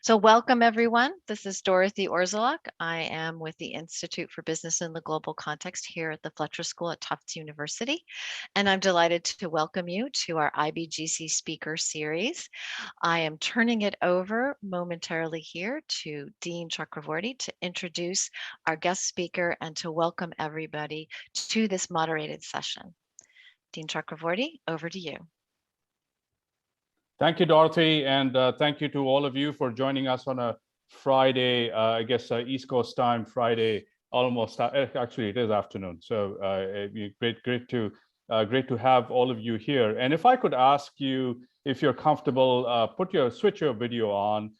So welcome everyone. This is Dorothy Orzalak. I am with the Institute for Business in the Global Context here at the Fletcher School at Tufts University. And I'm delighted to welcome you to our IBGC speaker series. I am turning it over momentarily here to Dean Chakravorty to introduce our guest speaker and to welcome everybody to this moderated session. Dean Chakravorty, over to you. Thank you, Dorothy, and thank you to all of you for joining us on a Friday, I guess East Coast time, Friday, almost, actually it is afternoon. So great to have all of you here. And if I could ask you, if you're comfortable, switch your video on.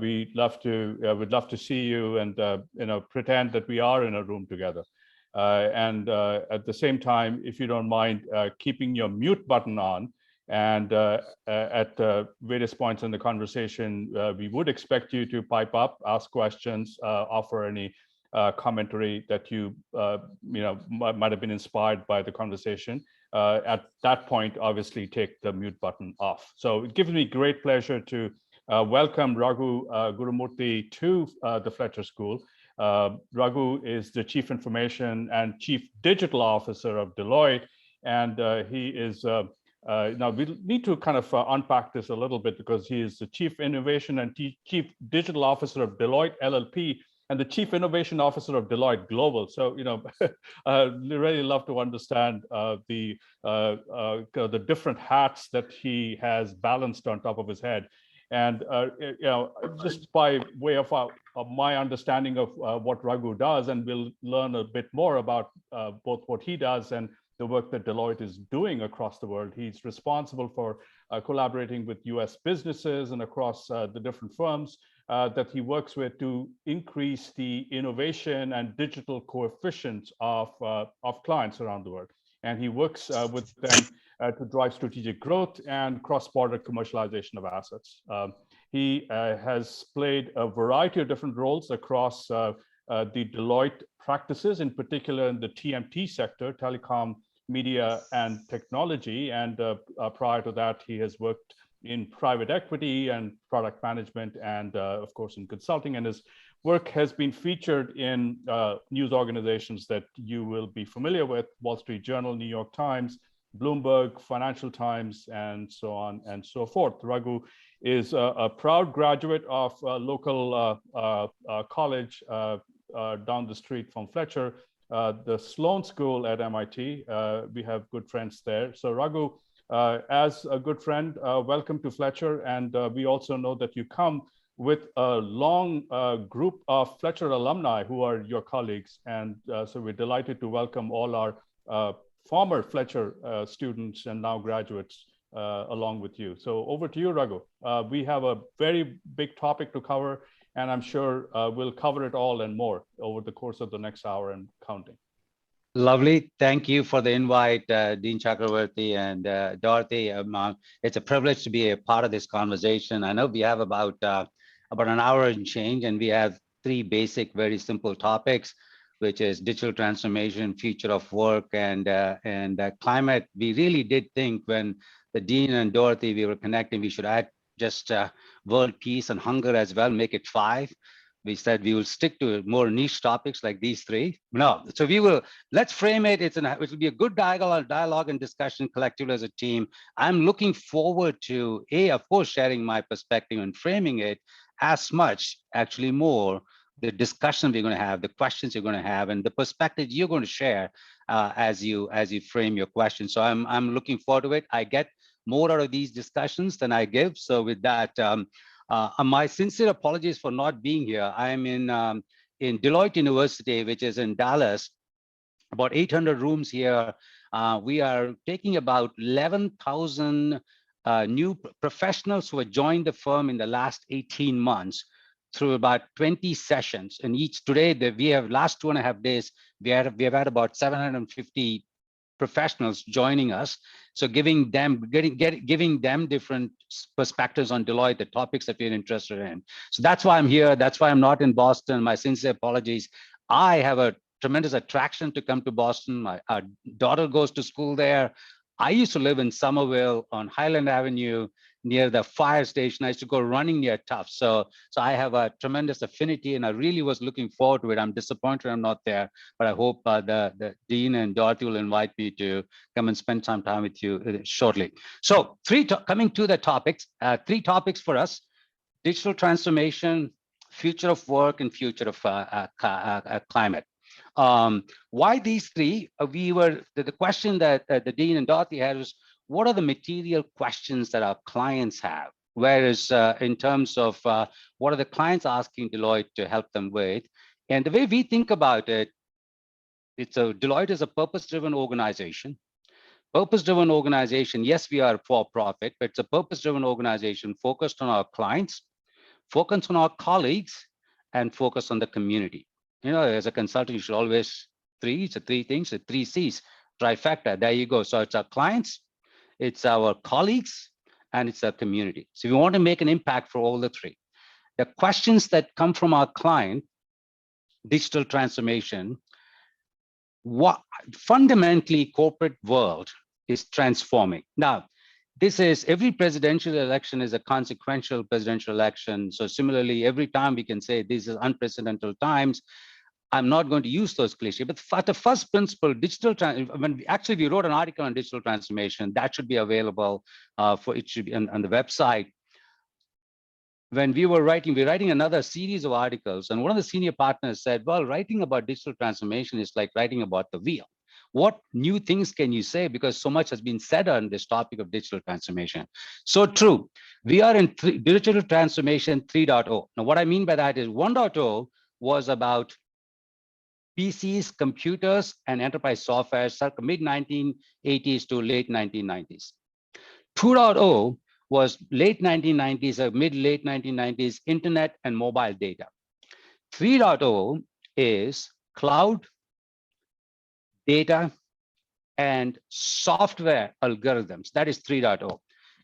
We'd love to see you and pretend that we are in a room together. And at the same time, if you don't mind keeping your mute button on. And at various points in the conversation, we would expect you to pipe up, ask questions, offer any commentary that you might have been inspired by the conversation. At that point, obviously, take the mute button off. So it gives me great pleasure to welcome Ragu Gurumurthy to the Fletcher School. Ragu is the Chief Information and Chief Digital Officer of Deloitte, and he is now we need to kind of unpack this a little bit because he is the Chief Innovation and Chief Digital Officer of Deloitte LLP and the Chief Innovation Officer of Deloitte Global. So, we really love to understand the different hats that he has balanced on top of his head. And just by way of my understanding of what Ragu does, and we'll learn a bit more about both what he does and the work that Deloitte is doing across the world. He's responsible for collaborating with US businesses and across the different firms that he works with to increase the innovation and digital coefficients of clients around the world. And he works with them to drive strategic growth and cross-border commercialization of assets. He has played a variety of different roles across the Deloitte practices, in particular in the TMT sector, telecom, media, and technology. And prior to that, he has worked in private equity and product management and, of course, in consulting. And his work has been featured in news organizations that you will be familiar with: Wall Street Journal, New York Times, Bloomberg, Financial Times, and so on and so forth. Ragu is a proud graduate of a local college down the street from Fletcher, the Sloan School at MIT. We have good friends there. So Ragu, as a good friend, welcome to Fletcher. And we also know that you come with a long group of Fletcher alumni who are your colleagues. And so we're delighted to welcome all our former Fletcher students and now graduates along with you. So over to you, Ragu. We have a very big topic to cover, and I'm sure we'll cover it all and more over the course of the next hour and counting. Lovely. Thank you for the invite, Dean Chakravorty and Dorothy. It's a privilege to be a part of this conversation. I know we have about an hour and change, and we have three basic, very simple topics, which is digital transformation, future of work, and climate. We really did think when the Dean and Dorothy, we were connecting, we should add just world peace and hunger as well, make it 5. We said we will stick to more niche topics like these 3. No, so let's frame it. It will be a good dialogue and discussion collectively as a team. I'm looking forward to, of course, sharing my perspective and framing it as much, actually more, the discussion we're going to have, the questions you're going to have, and the perspective you're going to share as you frame your questions. So I'm looking forward to it. I get more out of these discussions than I give. So with that, my sincere apologies for not being here. I'm in Deloitte University, which is in Dallas, about 800 rooms here. We are taking about 11,000 new professionals who have joined the firm in the last 18 months through about 20 sessions. And today, we have last 2.5 days, we have had about 750 professionals joining us. So giving them different perspectives on Deloitte, the topics that we're interested in. So that's why I'm here. That's why I'm not in Boston. My sincere apologies. I have a tremendous attraction to come to Boston. My daughter goes to school there. I used to live in Somerville on Highland Avenue. near the fire station. I used to go running near Tufts. So I have a tremendous affinity, and I really was looking forward to it. I'm disappointed I'm not there, but I hope the Dean and Dorothy will invite me to come and spend some time with you shortly. So coming to the topics, 3 topics for us: digital transformation, future of work, and future of climate. Why these 3? The question that the Dean and Dorothy had was, what are the material questions that our clients have? Whereas in terms of what are the clients asking Deloitte to help them with? And the way we think about it, Deloitte is a purpose-driven organization. Purpose-driven organization, yes, we are for profit, but it's a purpose-driven organization focused on our clients, focused on our colleagues, and focused on the community. You know, as a consultant, you should always it's 3 things, 3 C's, trifecta. There you go. So it's our clients, it's our colleagues, and it's our community. So we want to make an impact for all the 3. The questions that come from our client, digital transformation, what fundamentally corporate world is transforming. Now, this is every presidential election is a consequential presidential election. So similarly, every time we can say this is unprecedented times. I'm not going to use those cliches, but for the first principle, we wrote an article on digital transformation that should be available it should be on the website. When we're writing another series of articles, and one of the senior partners said, well, writing about digital transformation is like writing about the wheel. What new things can you say? Because so much has been said on this topic of digital transformation. So true. We are in digital transformation 3.0. Now, what I mean by that is 1.0 was about PCs, computers, and enterprise software, circa mid-1980s to late 1990s. 2.0 was late 1990s or mid-late 1990s, internet and mobile data. 3.0 is cloud, data, and software algorithms. That is 3.0.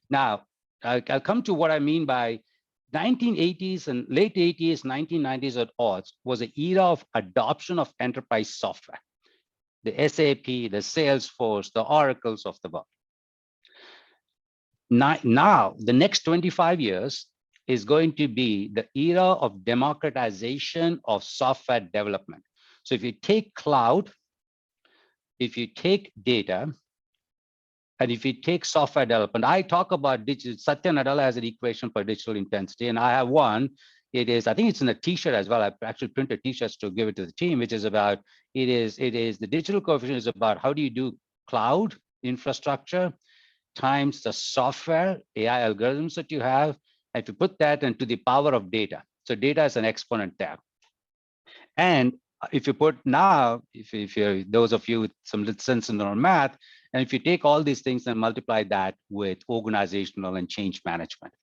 Now, I'll come to what I mean by 1980s and late 80s, 1990s at odds was an era of adoption of enterprise software. The SAP, the Salesforce, the Oracles of the world. Now, the next 25 years is going to be the era of democratization of software development. So if you take cloud, if you take data, and if you take software development, I talk about digital. Satya Nadella has an equation for digital intensity, and I have one. It is, I think it's in a T-shirt as well. I actually printed T-shirts to give it to the team, which is about, it is the digital coefficient is about how do you do cloud infrastructure times the software, AI algorithms that you have, and to put that into the power of data. So data is an exponent there. And if you put now, if you're those of you with some little sense in their math, and if you take all these things and multiply that with organizational and change management.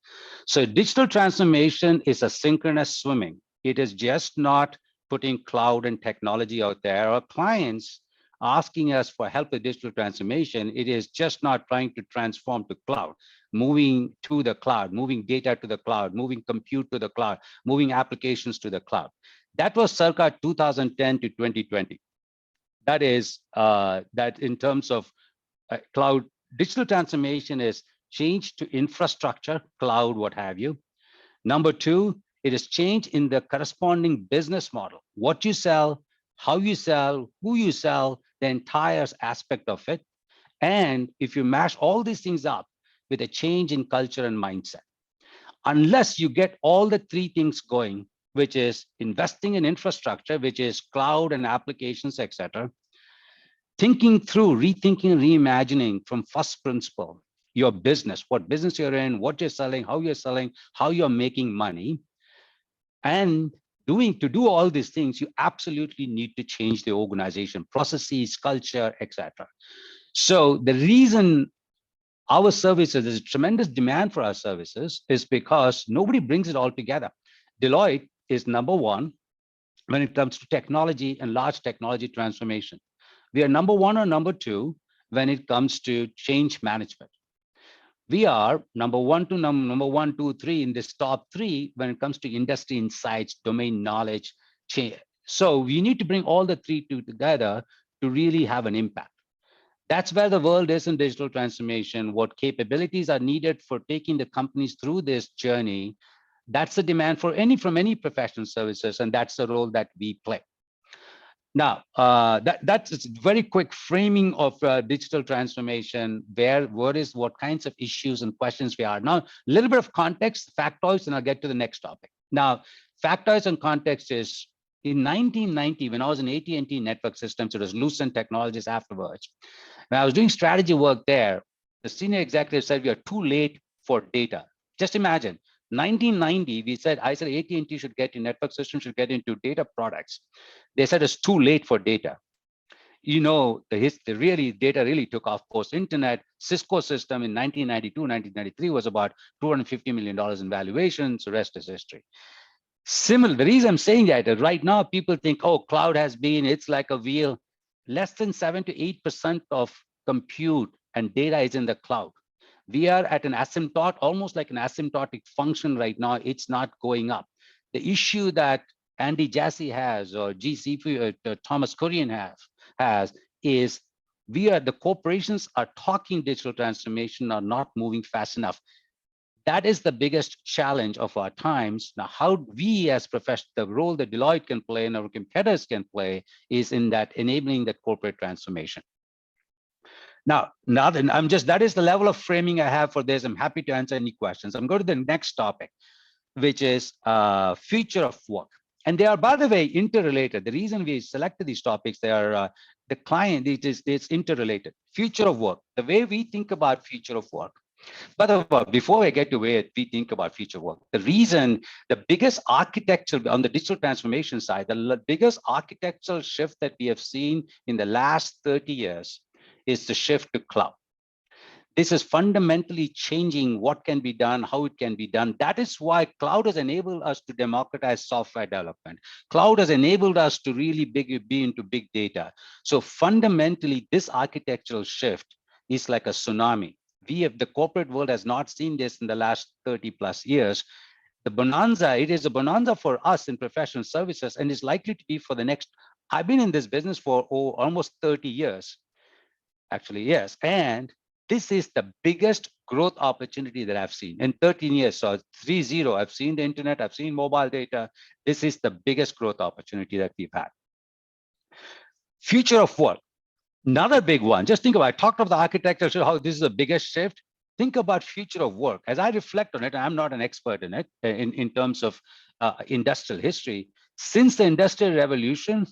So digital transformation is a synchronous swimming. It is just not putting cloud and technology out there. Our clients asking us for help with digital transformation. It is just not trying to transform to cloud, moving to the cloud, moving data to the cloud, moving compute to the cloud, moving applications to the cloud. That was circa 2010 to 2020. That is that in terms of cloud, digital transformation is change to infrastructure, cloud, what have you. Number 2, it is change in the corresponding business model. What you sell, how you sell, who you sell, the entire aspect of it. And if you mash all these things up with a change in culture and mindset, unless you get all the 3 things going, which is investing in infrastructure, which is cloud and applications, etc., thinking through, rethinking, reimagining from first principle, your business, what business you're in, what you're selling, how you're making money. And to do all these things, you absolutely need to change the organization, processes, culture, etc. So the reason our services, there's a tremendous demand for our services, is because nobody brings it all together. Deloitte is number 1 when it comes to technology and large technology transformation. We are number 1 or number 2 when it comes to change management. We are number 1 to number 1, 2, 3 in this top 3 when it comes to industry insights, domain knowledge, change. So we need to bring all the 3 together to really have an impact. That's where the world is in digital transformation. What capabilities are needed for taking the companies through this journey? That's the demand from any professional services, and that's the role that we play. Now, that's a very quick framing of digital transformation, what kinds of issues and questions we are. Now, a little bit of context, factoids, and I'll get to the next topic. Now, factoids and context is in 1990, when I was in AT&T Network Systems, it was Lucent Technologies afterwards. When I was doing strategy work there, the senior executive said, we are too late for data. Just imagine, 1990, I said AT&T should get in network systems, should get into data products. They said it's too late for data. You know, data really took off post-internet. Cisco system in 1992, 1993 was about $250 million in valuations. The rest is history. Similar, the reason I'm saying that is right now people think, oh, cloud it's like a wheel. Less than 7 to 8% of compute and data is in the cloud. We are at an asymptote, almost like an asymptotic function right now. It's not going up. The issue that Andy Jassy has, or GCP, Thomas Kurian has, is the corporations are talking digital transformation, are not moving fast enough. That is the biggest challenge of our times. Now, how we as professionals, the role that Deloitte can play and our competitors can play is in that enabling that corporate transformation. Now that is the level of framing I have for this. I'm happy to answer any questions. I'm going to the next topic, which is future of work. And they are, by the way, interrelated. The reason we selected these topics, they are it's interrelated. Future of work, the way we think about future of work. By the way, before I get to where we think about future work, the biggest architectural on the digital transformation side, the biggest architectural shift that we have seen in the last 30 years is the shift to cloud. This is fundamentally changing what can be done, how it can be done. That is why cloud has enabled us to democratize software development. Cloud has enabled us to really be into big data. So fundamentally, this architectural shift is like a tsunami. The corporate world has not seen this in the last 30 plus years. It is a bonanza for us in professional services, and is likely to be for the next, I've been in this business for almost 30 years, actually, yes. And this is the biggest growth opportunity that I've seen in 13 years. So 3-0, I've seen the internet, I've seen mobile data. This is the biggest growth opportunity that we've had. Future of work, another big one. Just think about it. I talked about the architecture, so how this is the biggest shift. Think about future of work. As I reflect on it, I'm not an expert in it in terms of industrial history. Since the Industrial Revolution,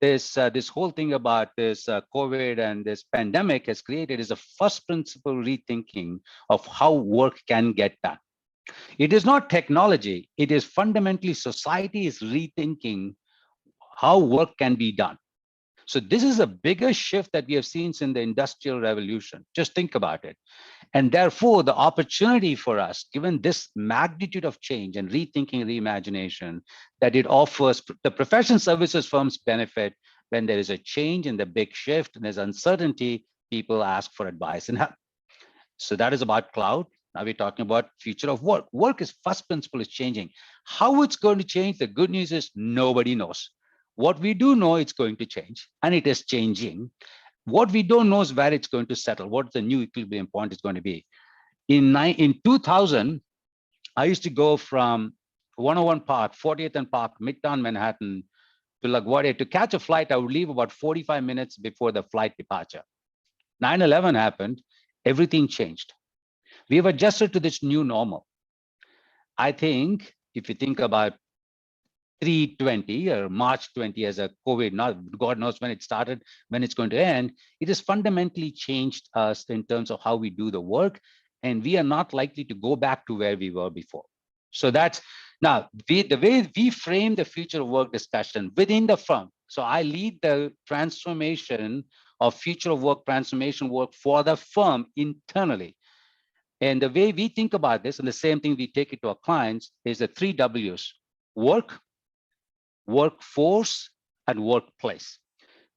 this whole thing about this COVID and this pandemic has created is a first principle rethinking of how work can get done. It is not technology. It is fundamentally society is rethinking how work can be done. So this is a bigger shift that we have seen since the Industrial Revolution. Just think about it. And therefore, the opportunity for us, given this magnitude of change and rethinking, reimagination, that it offers, the professional services firms benefit when there is a change in the big shift and there's uncertainty, people ask for advice and help. So that is about cloud. Now we're talking about future of work. Work is first principle is changing. How it's going to change, the good news is nobody knows. What we do know, it's going to change, and it is changing. What we don't know is where it's going to settle, what the new equilibrium point is going to be. In 2000, I used to go from 101 Park, 40th and Park, Midtown Manhattan to LaGuardia. To catch a flight, I would leave about 45 minutes before the flight departure. 9/11 happened, everything changed. We have adjusted to this new normal. I think if you think about 3/20 or March 20 as a COVID, not God knows when it started, when it's going to end, it has fundamentally changed us in terms of how we do the work, and we are not likely to go back to where we were before. So that's now the way we frame the future of work discussion within the firm. So I lead the transformation of future of work, transformation work for the firm internally. And the way we think about this, and the same thing we take it to our clients, is the 3 W's: work, workforce, and workplace.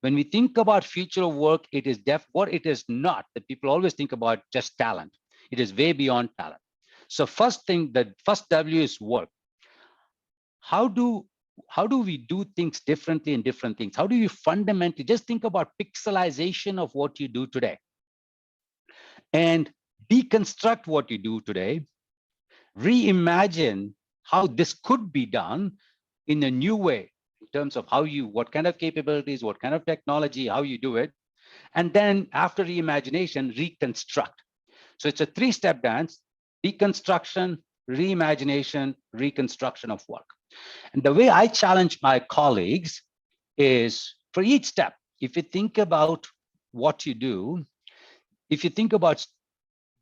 When we think about future of work, it is what it is not that people always think about just talent. It is way beyond talent. So first thing, the first W is work. How do how do we do things differently in different things? How do you fundamentally just think about pixelization of what you do today and deconstruct what you do today, reimagine how this could be done in a new way in terms of how you, what kind of capabilities, what kind of technology, how you do it. And then after reimagination, reconstruct. So it's a three-step dance: deconstruction, reimagination, reconstruction of work. And the way I challenge my colleagues is for each step, if you think about what you do, if you think about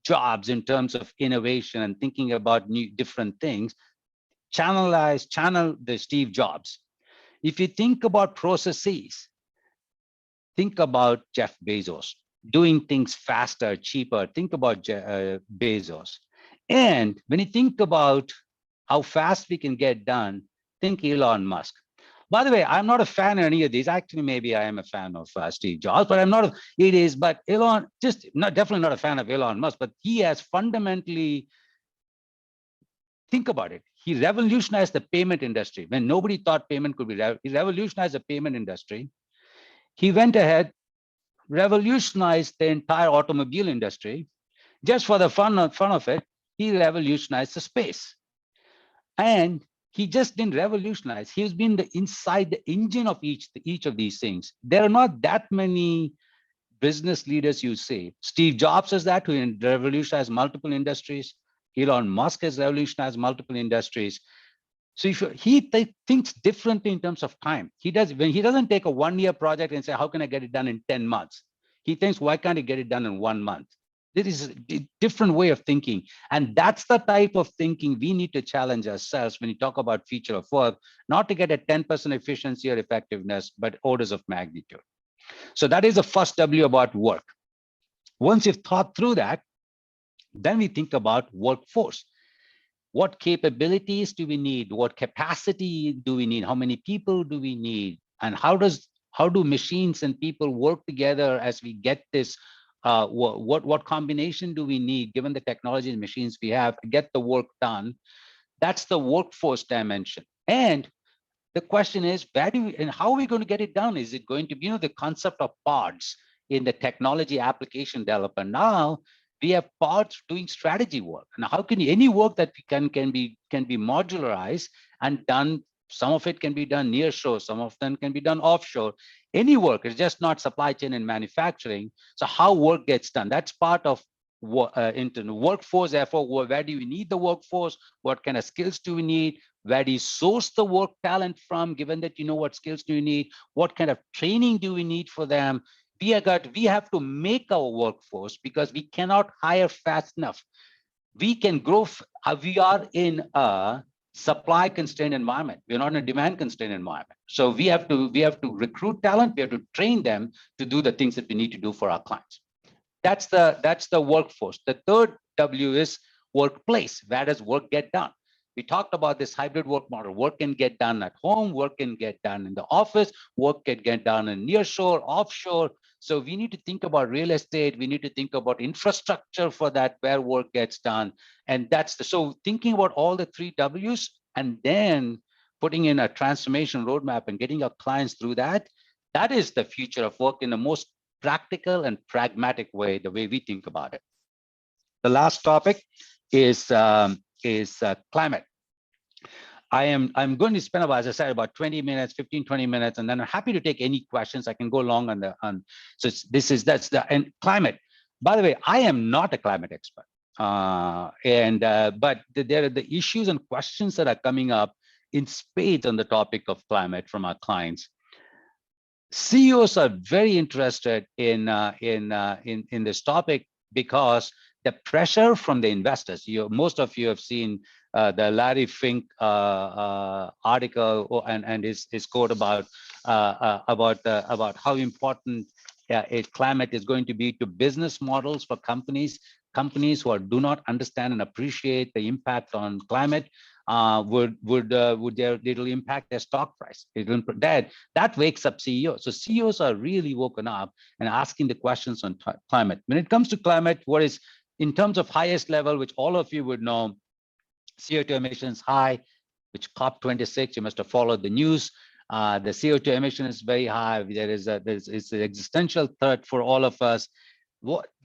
jobs in terms of innovation and thinking about new different things, channel the Steve Jobs. If you think about processes, think about Jeff Bezos. Doing things faster, cheaper, think about Bezos. And when you think about how fast we can get done, think Elon Musk. By the way, I'm not a fan of any of these. Actually, maybe I am a fan of Steve Jobs, but I'm not. It is, but Elon, just not definitely not a fan of Elon Musk. But he has fundamentally, think about it. He revolutionized the payment industry when nobody thought payment could be. He revolutionized the payment industry. He went ahead, revolutionized the entire automobile industry. Just for the fun of it, he revolutionized the space. And he just didn't revolutionize. He's been inside the engine of each of these things. There are not that many business leaders you see. Steve Jobs is that, who revolutionized multiple industries. Elon Musk has revolutionized multiple industries. So if he thinks differently in terms of time. He doesn't take a 1-year project and say, how can I get it done in 10 months? He thinks, why can't he get it done in 1 month? This is a different way of thinking. And that's the type of thinking we need to challenge ourselves when you talk about future of work, not to get a 10% efficiency or effectiveness, but orders of magnitude. So that is the first W about work. Once you've thought through that, then we think about workforce. What capabilities do we need? What capacity do we need? How many people do we need? And how do machines and people work together as we get this? What combination do we need, given the technology and machines we have, to get the work done? That's the workforce dimension. And the question is, how are we going to get it done? Is it going to be, the concept of pods in the technology application developer? Now we have pods doing strategy work. And how can any work that we can be modularized and done? Some of it can be done near shore, some of them can be done offshore. Any work is just not supply chain and manufacturing. So how work gets done, that's part of into workforce. Therefore, where do we need the workforce? What kind of skills do we need? Where do you source the work talent from, given that you know what skills do you need? What kind of training do we need for them? We have to make our workforce, because we cannot hire fast enough. We can grow. We are in a supply constrained environment. We're not in a demand constrained environment. So we have to recruit talent. We have to train them to do the things that we need to do for our clients. That's the workforce. The third W is workplace. Where does work get done? We talked about this hybrid work model. Work can get done at home, work can get done in the office, work can get done in nearshore, offshore. So we need to think about real estate. We need to think about infrastructure for that, where work gets done. And so thinking about all the three Ws and then putting in a transformation roadmap and getting our clients through that, that is the future of work in the most practical and pragmatic way, the way we think about it. The last topic is climate. I'm going to spend, as I said, about 20 minutes, 15, 20 minutes, and then I'm happy to take any questions. I can go long and climate. By the way, I am not a climate expert. But there are the issues and questions that are coming up in spades on the topic of climate from our clients. CEOs are very interested in this topic because the pressure from the investors. Most of you have seen the Larry Fink article and his quote about how important climate is going to be to business models for companies who do not understand and appreciate the impact on climate. It'll impact their stock price. That wakes up CEOs. So CEOs are really woken up and asking the questions on climate. When it comes to climate, what is, in terms of highest level, which all of you would know, CO2 emissions high, which COP26, you must have followed the news. The CO2 emission is very high. It's an existential threat for all of us.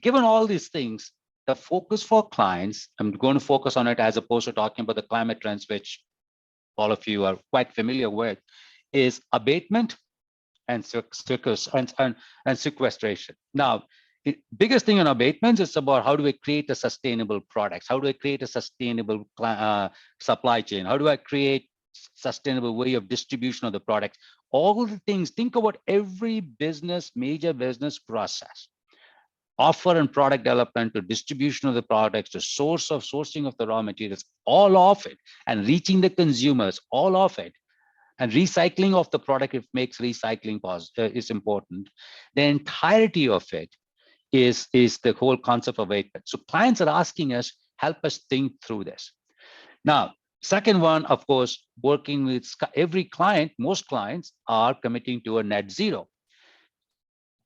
Given all these things, the focus for clients, I'm going to focus on it as opposed to talking about the climate trends, which all of you are quite familiar with, is abatement and sequestration. Now, biggest thing on abatements is about how do I create a sustainable products? How do I create a sustainable supply chain? How do I create sustainable way of distribution of the products? All the things, think about every business, major business process, offer and product development to distribution of the products, to sourcing of the raw materials, all of it, and reaching the consumers, all of it, and recycling of the product, if makes recycling is important. The entirety of it is the whole concept of abatement. So clients are asking us, help us think through this. Now, second one, of course, working with every client, most clients are committing to a net zero.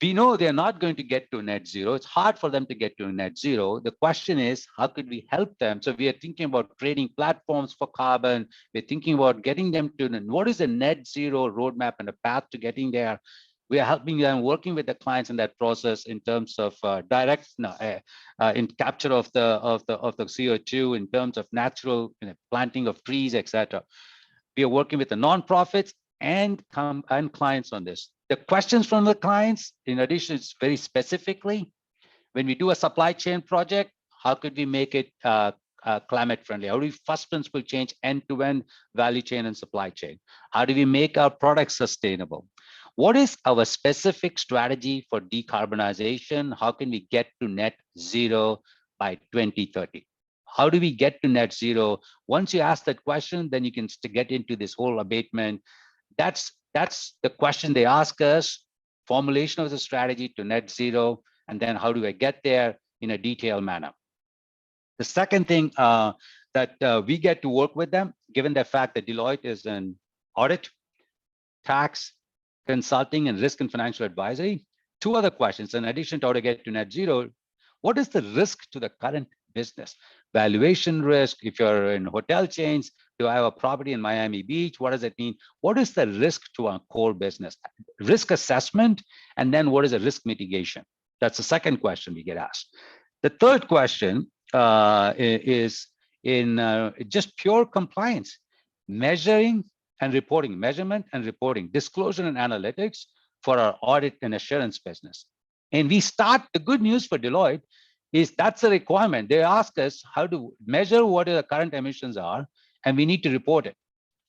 We know they're not going to get to net zero. It's hard for them to get to net zero. The question is, how could we help them? So we are thinking about creating platforms for carbon. We're thinking about getting them to what is a net zero roadmap and a path to getting there. We are helping them, working with the clients in that process in terms of direct in capture of the CO2, in terms of natural planting of trees, etc. We are working with the nonprofits and clients on this. The questions from the clients, in addition, it's very specifically, when we do a supply chain project, how could we make it climate friendly? How do we first principle change end-to-end value chain and supply chain? How do we make our products sustainable? What is our specific strategy for decarbonization? How can we get to net zero by 2030? How do we get to net zero? Once you ask that question, then you can get into this whole abatement. That's the question they ask us, formulation of the strategy to net zero, and then how do I get there in a detailed manner? The second thing that we get to work with them, given the fact that Deloitte is an audit, tax, consulting, and risk and financial advisory, two other questions. In addition to how to get to net zero, what is the risk to the current business? Valuation risk, if you're in hotel chains, do I have a property in Miami Beach? What does it mean? What is the risk to our core business? Risk assessment, and then what is the risk mitigation? That's the second question we get asked. The third question is in just pure compliance, measuring and reporting, measurement and reporting, disclosure and analytics for our audit and assurance business. And we start, the good news for Deloitte is that's a requirement. They ask us how to measure what the current emissions are, and we need to report it.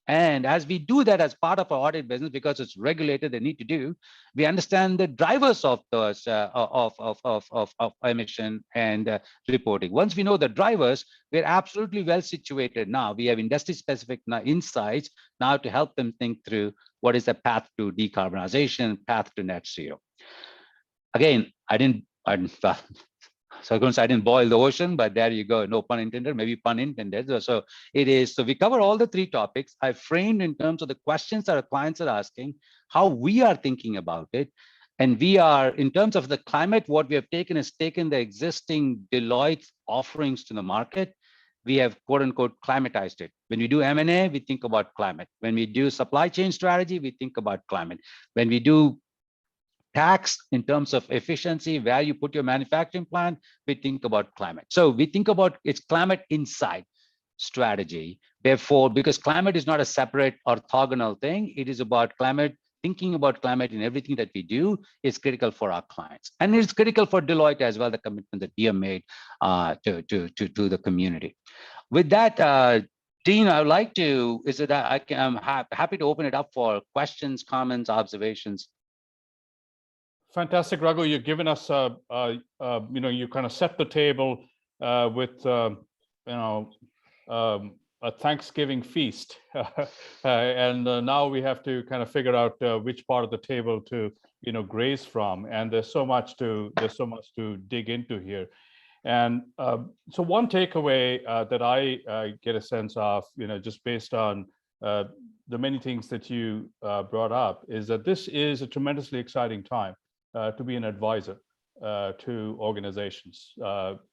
And as we do that as part of our audit business, because it's regulated, they need to do, we understand the drivers of those of emission and reporting. Once we know the drivers, we're absolutely well situated now. We have industry-specific insights now to help them think through what is the path to decarbonization, path to net zero. Again, I didn't boil the ocean, but there you go. No pun intended, maybe pun intended. So it is, so we cover all the three topics. I framed in terms of the questions that our clients are asking, how we are thinking about it. And we are, in terms of the climate, what we have taken is taken the existing Deloitte offerings to the market. We have quote unquote climatized it. When we do M&A, we think about climate. When we do supply chain strategy, we think about climate. When we do tax in terms of efficiency, where you put your manufacturing plant, we think about climate. So we think about its climate inside strategy. Therefore, because climate is not a separate orthogonal thing, it is about climate, thinking about climate in everything that we do is critical for our clients. And it's critical for Deloitte as well, the commitment that we have made to the community. With that, Dean, I would like to, I'm happy to open it up for questions, comments, observations. Fantastic, Ragu. You've given us, you kind of set the table with, a Thanksgiving feast, and now we have to kind of figure out which part of the table to, graze from. And there's so much to dig into here. And so one takeaway that I get a sense of, just based on the many things that you brought up, is that this is a tremendously exciting time to be an advisor to organizations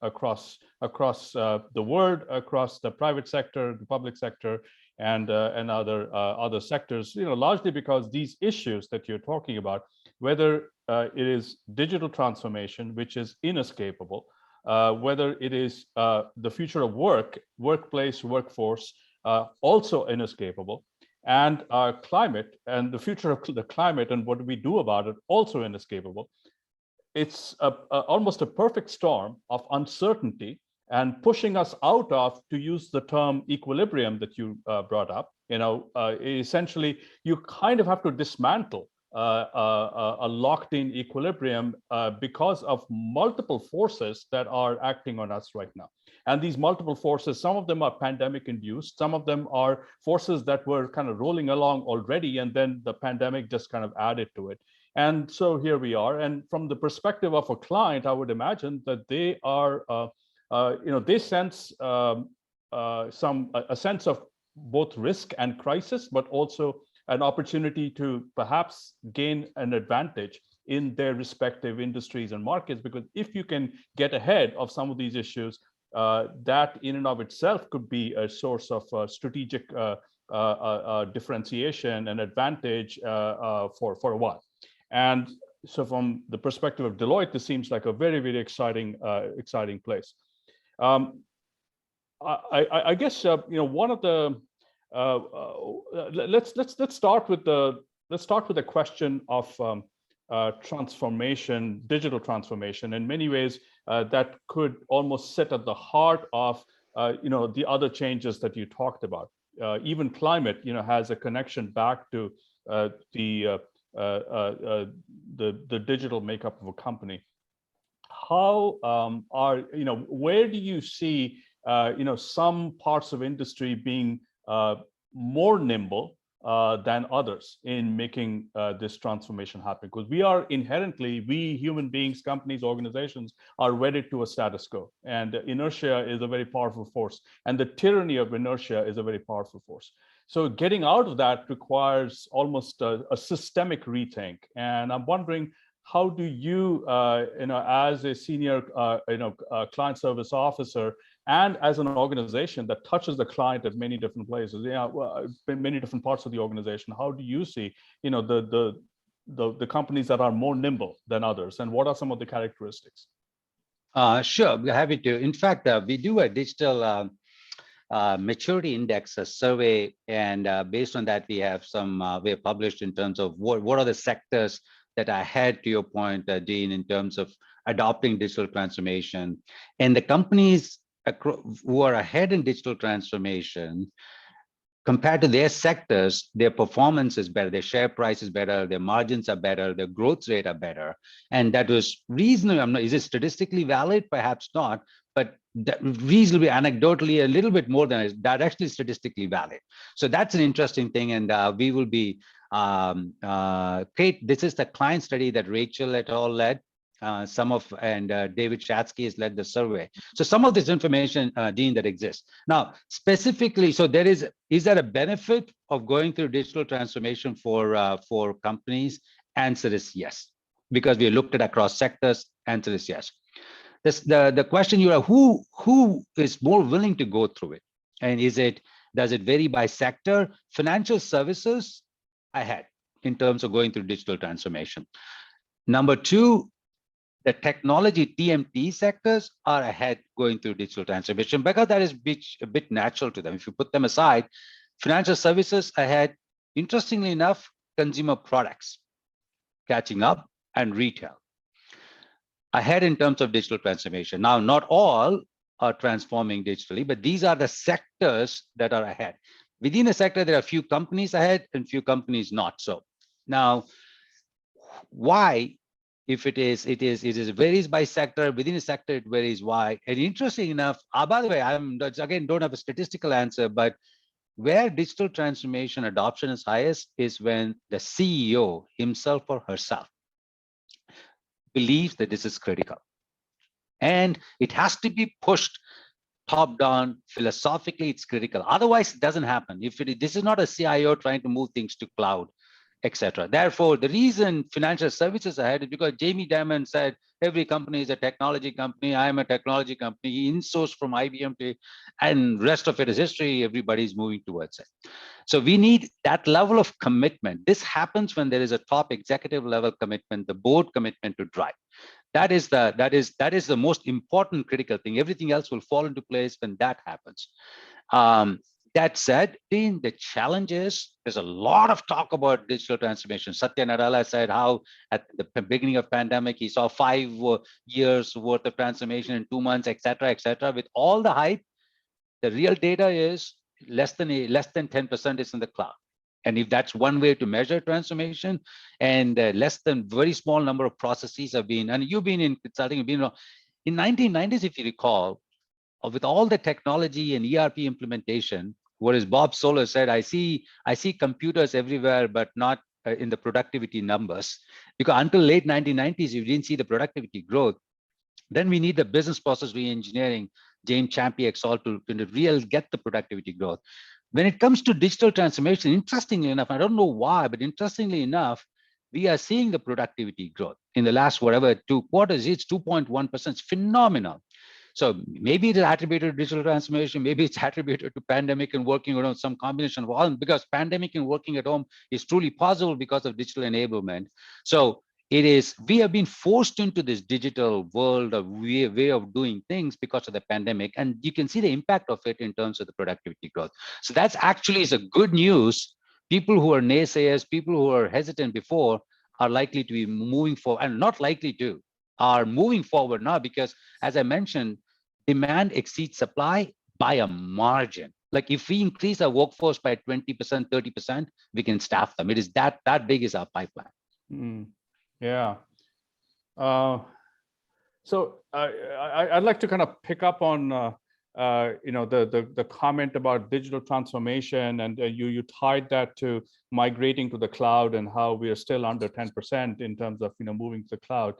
across the world, across the private sector, the public sector, and other sectors, largely because these issues that you're talking about, whether it is digital transformation, which is inescapable, whether it is the future of workplace, workforce, also inescapable, and climate and the future of the climate and what do we do about it, also inescapable. It's almost a perfect storm of uncertainty and pushing us out of, to use the term equilibrium that you brought up, essentially you kind of have to dismantle a locked in equilibrium because of multiple forces that are acting on us right now. And these multiple forces, some of them are pandemic induced, some of them are forces that were kind of rolling along already, and then the pandemic just kind of added to it. And so here we are. And from the perspective of a client, I would imagine that they are, they sense a sense of both risk and crisis, but also an opportunity to perhaps gain an advantage in their respective industries and markets. Because if you can get ahead of some of these issues, that in and of itself could be a source of strategic differentiation and advantage for a while. And so from the perspective of Deloitte, this seems like a very, very exciting place. I guess one of the let's start with the question of transformation, digital transformation. In many ways, that could almost sit at the heart of the other changes that you talked about. Even climate, has a connection back to the digital makeup of a company. How where do you see some parts of industry being more nimble than others in making this transformation happen? Because we human beings, companies, organizations are wedded to a status quo, and inertia is a very powerful force, and the tyranny of inertia is a very powerful force. So getting out of that requires almost a systemic rethink. And I'm wondering, how do you, as a senior, client service officer, and as an organization that touches the client at many different places, in many different parts of the organization, how do you see, the companies that are more nimble than others, and what are some of the characteristics? Sure, we're happy to. In fact, we do a digital maturity index, a survey, and based on that, we have we have published in terms of what are the sectors that are ahead, to your point, Dean, in terms of adopting digital transformation. And the companies who are ahead in digital transformation, compared to their sectors, their performance is better, their share price is better, their margins are better, their growth rate are better. And that was reasonably, is it statistically valid? Perhaps not, but reasonably anecdotally, a little bit more than that, actually statistically valid. So that's an interesting thing. And we will be, Kate, this is the client study that Rachel et al. Led. David Shatsky has led the survey. So some of this information, Dean, that exists. Now, specifically, so is there a benefit of going through digital transformation for companies? Answer is yes, because we looked at across sectors. Answer is yes. The question you are, who is more willing to go through it? And does it vary by sector? Financial services ahead in terms of going through digital transformation. Number two, the technology TMT sectors are ahead going through digital transformation because that is a bit natural to them. If you put them aside, financial services ahead. Interestingly enough, consumer products catching up, and retail ahead in terms of digital transformation. Now, not all are transforming digitally, but these are the sectors that are ahead. Within a sector, there are a few companies ahead and few companies not so. Now, why? If it varies by sector. Within a sector, it varies why. And interesting enough, by the way, again don't have a statistical answer, but where digital transformation adoption is highest is when the CEO himself or herself believes that this is critical, and it has to be pushed top down. Philosophically, it's critical. Otherwise, it doesn't happen. This is not a CIO trying to move things to cloud. etc. Therefore, the reason financial services are ahead is because Jamie Dimon said every company is a technology company. I am a technology company. He insourced from IBM to, and rest of it is history. Everybody's moving towards it. So we need that level of commitment. This happens when there is a top executive level commitment, the board commitment to drive. That is the most important critical thing. Everything else will fall into place when that happens. That said, Dean, the challenge is there's a lot of talk about digital transformation. Satya Nadella said how at the beginning of pandemic, he saw 5 years worth of transformation in 2 months, et cetera. With all the hype, the real data is less than 10% is in the cloud. And if that's one way to measure transformation, and less than very small number of processes have been, and you've been in consulting, you've been in 1990s, if you recall, with all the technology and ERP implementation, what is Bob Soler said, I see computers everywhere, but not in the productivity numbers. Because until late 1990s, you didn't see the productivity growth. Then we need the business process re-engineering, James Champiak all to really get the productivity growth. When it comes to digital transformation, interestingly enough, I don't know why, but interestingly enough, we are seeing the productivity growth in the last, 2 quarters, it's 2.1%, it's phenomenal. So maybe it's attributed to digital transformation, maybe it's attributed to pandemic and working at home, some combination of all, because pandemic and working at home is truly possible because of digital enablement. So we have been forced into this digital world of way of doing things because of the pandemic, and you can see the impact of it in terms of the productivity growth. So that's actually is a good news. People who are naysayers, people who are hesitant before, are likely to be moving forward, and not likely to, are moving forward now, because as I mentioned, demand exceeds supply by a margin. Like if we increase our workforce by 20%, 30%, we can staff them. It is that big is our pipeline. Yeah. So I'd like to kind of pick up on the comment about digital transformation, and you tied that to migrating to the cloud and how we are still under 10% in terms of moving to the cloud.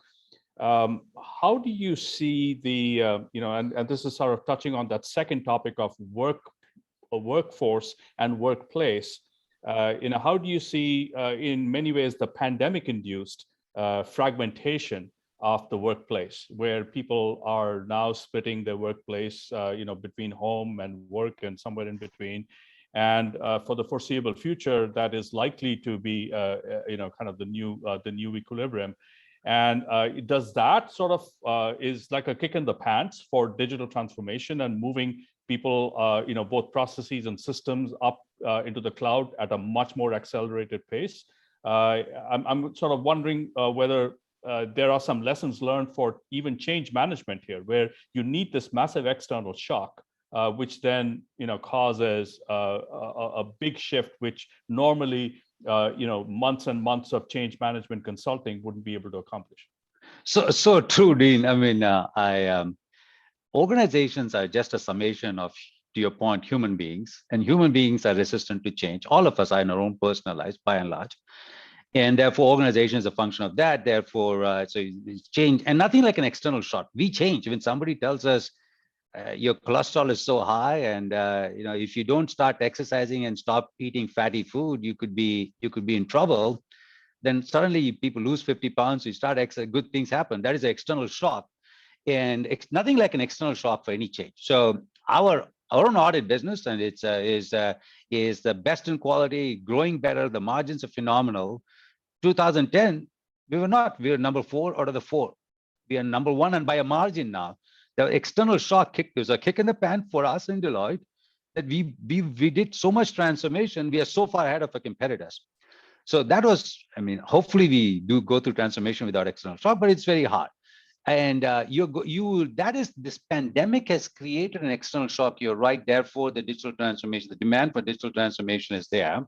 How do you see the and this is sort of touching on that second topic of workforce and workplace. How do you see in many ways the pandemic induced fragmentation of the workplace, where people are now splitting their workplace between home and work and somewhere in between, and for the foreseeable future that is likely to be kind of the new equilibrium. And does that sort of is like a kick in the pants for digital transformation and moving people both processes and systems up into the cloud at a much more accelerated pace? I'm sort of wondering whether there are some lessons learned for even change management here, where you need this massive external shock, which then causes a big shift, which normally months and months of change management consulting wouldn't be able to accomplish. So true, Dean. I mean, organizations are just a summation of, to your point, human beings, and human beings are resistant to change. All of us are in our own personal lives, by and large. And therefore, organization is a function of that. Therefore, so it's change, and nothing like an external shock. We change. When somebody tells us your cholesterol is so high, and if you don't start exercising and stop eating fatty food, you could be in trouble. Then suddenly people lose 50 pounds. You start good things happen. That is an external shock, and it's nothing like an external shock for any change. So our own audit business, and it's is the best in quality, growing better. The margins are phenomenal. 2010, we were number 4 out of the 4. We are number 1, and by a margin now. The external shock was a kick in the pants for us in Deloitte, that we did so much transformation. We are so far ahead of our competitors. So that was, I mean, hopefully we do go through transformation without external shock, but it's very hard. And this pandemic has created an external shock. You're right. Therefore, the digital transformation, the demand for digital transformation is there.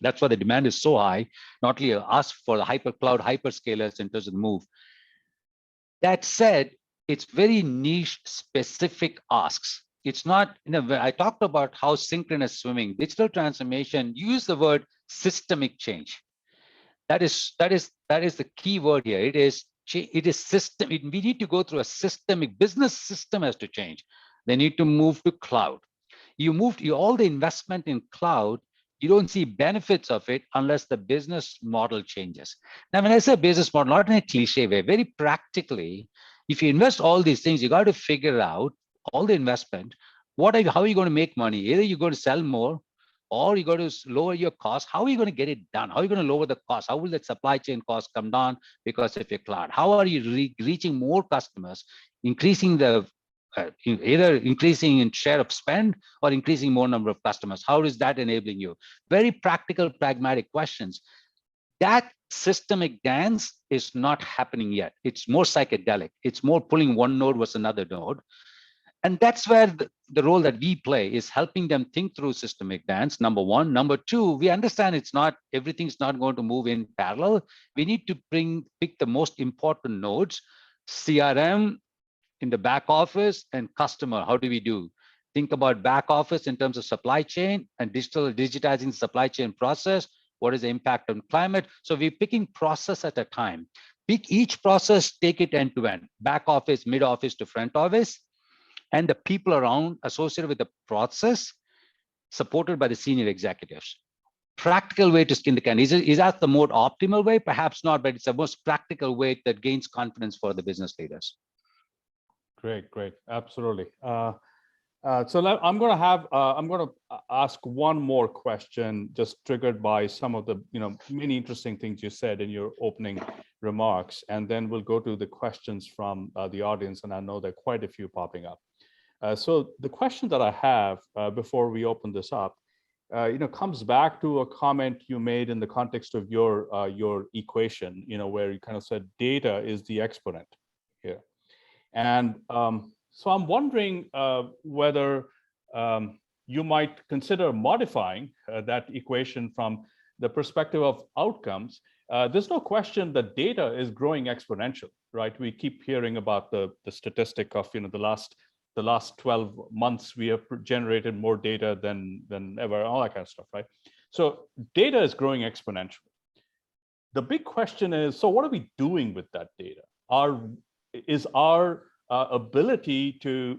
That's why the demand is so high, not only us, for the cloud hyperscalers in terms of the move. That said, it's very niche specific asks. It's not, I talked about how synchronous swimming, digital transformation, use the word systemic change. That is the key word here. It is system. We need to go through a systemic business system has to change. They need to move to cloud. All the investment in cloud You don't see benefits of it unless the business model changes. Now, when I say business model, not in a cliche way, very practically, if you invest all these things, you got to figure out all the investment. How are you going to make money? Either you're going to sell more or you got to lower your costs. How are you going to get it done? How are you going to lower the cost? How will that supply chain cost come down because of your cloud? How are you reaching more customers, increasing the either increasing in share of spend or increasing more number of customers? How is that enabling you? Very practical, pragmatic questions. That systemic dance is not happening yet. It's more psychedelic. It's more pulling one node versus another node. And that's where the role that we play is helping them think through systemic dance, number one. Number two, we understand everything's not going to move in parallel. We need to pick the most important nodes, CRM in the back office and customer. How do we do? Think about back office in terms of supply chain and digitizing the supply chain process. What is the impact on climate? So we're picking process at a time. Pick each process, take it end to end, back office, mid office to front office, and the people around associated with the process, supported by the senior executives. Practical way to skin the cat. Is that the more optimal way? Perhaps not, but it's the most practical way that gains confidence for the business leaders. Great, absolutely. So I'm going to ask one more question, just triggered by some of the many interesting things you said in your opening remarks, and then we'll go to the questions from the audience, and I know there are quite a few popping up. So the question that I have before we open this up, comes back to a comment you made in the context of your equation, where you kind of said data is the exponent here. And so I'm wondering whether you might consider modifying that equation from the perspective of outcomes. There's no question that data is growing exponential, right? We keep hearing about the statistic of the last 12 months we have generated more data than ever, all that kind of stuff, right? So data is growing exponentially. The big question is, so what are we doing with that data? Is our ability to,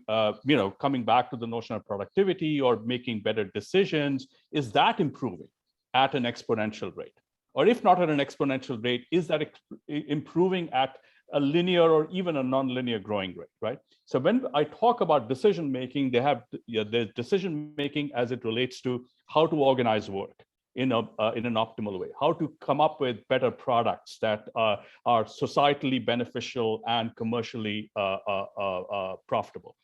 coming back to the notion of productivity or making better decisions, is that improving at an exponential rate? Or if not at an exponential rate, is that improving at a linear or even a non-linear growing rate, right? So when I talk about decision making, there's decision making as it relates to how to organize work in an optimal way, how to come up with better products that are societally beneficial and commercially profitable.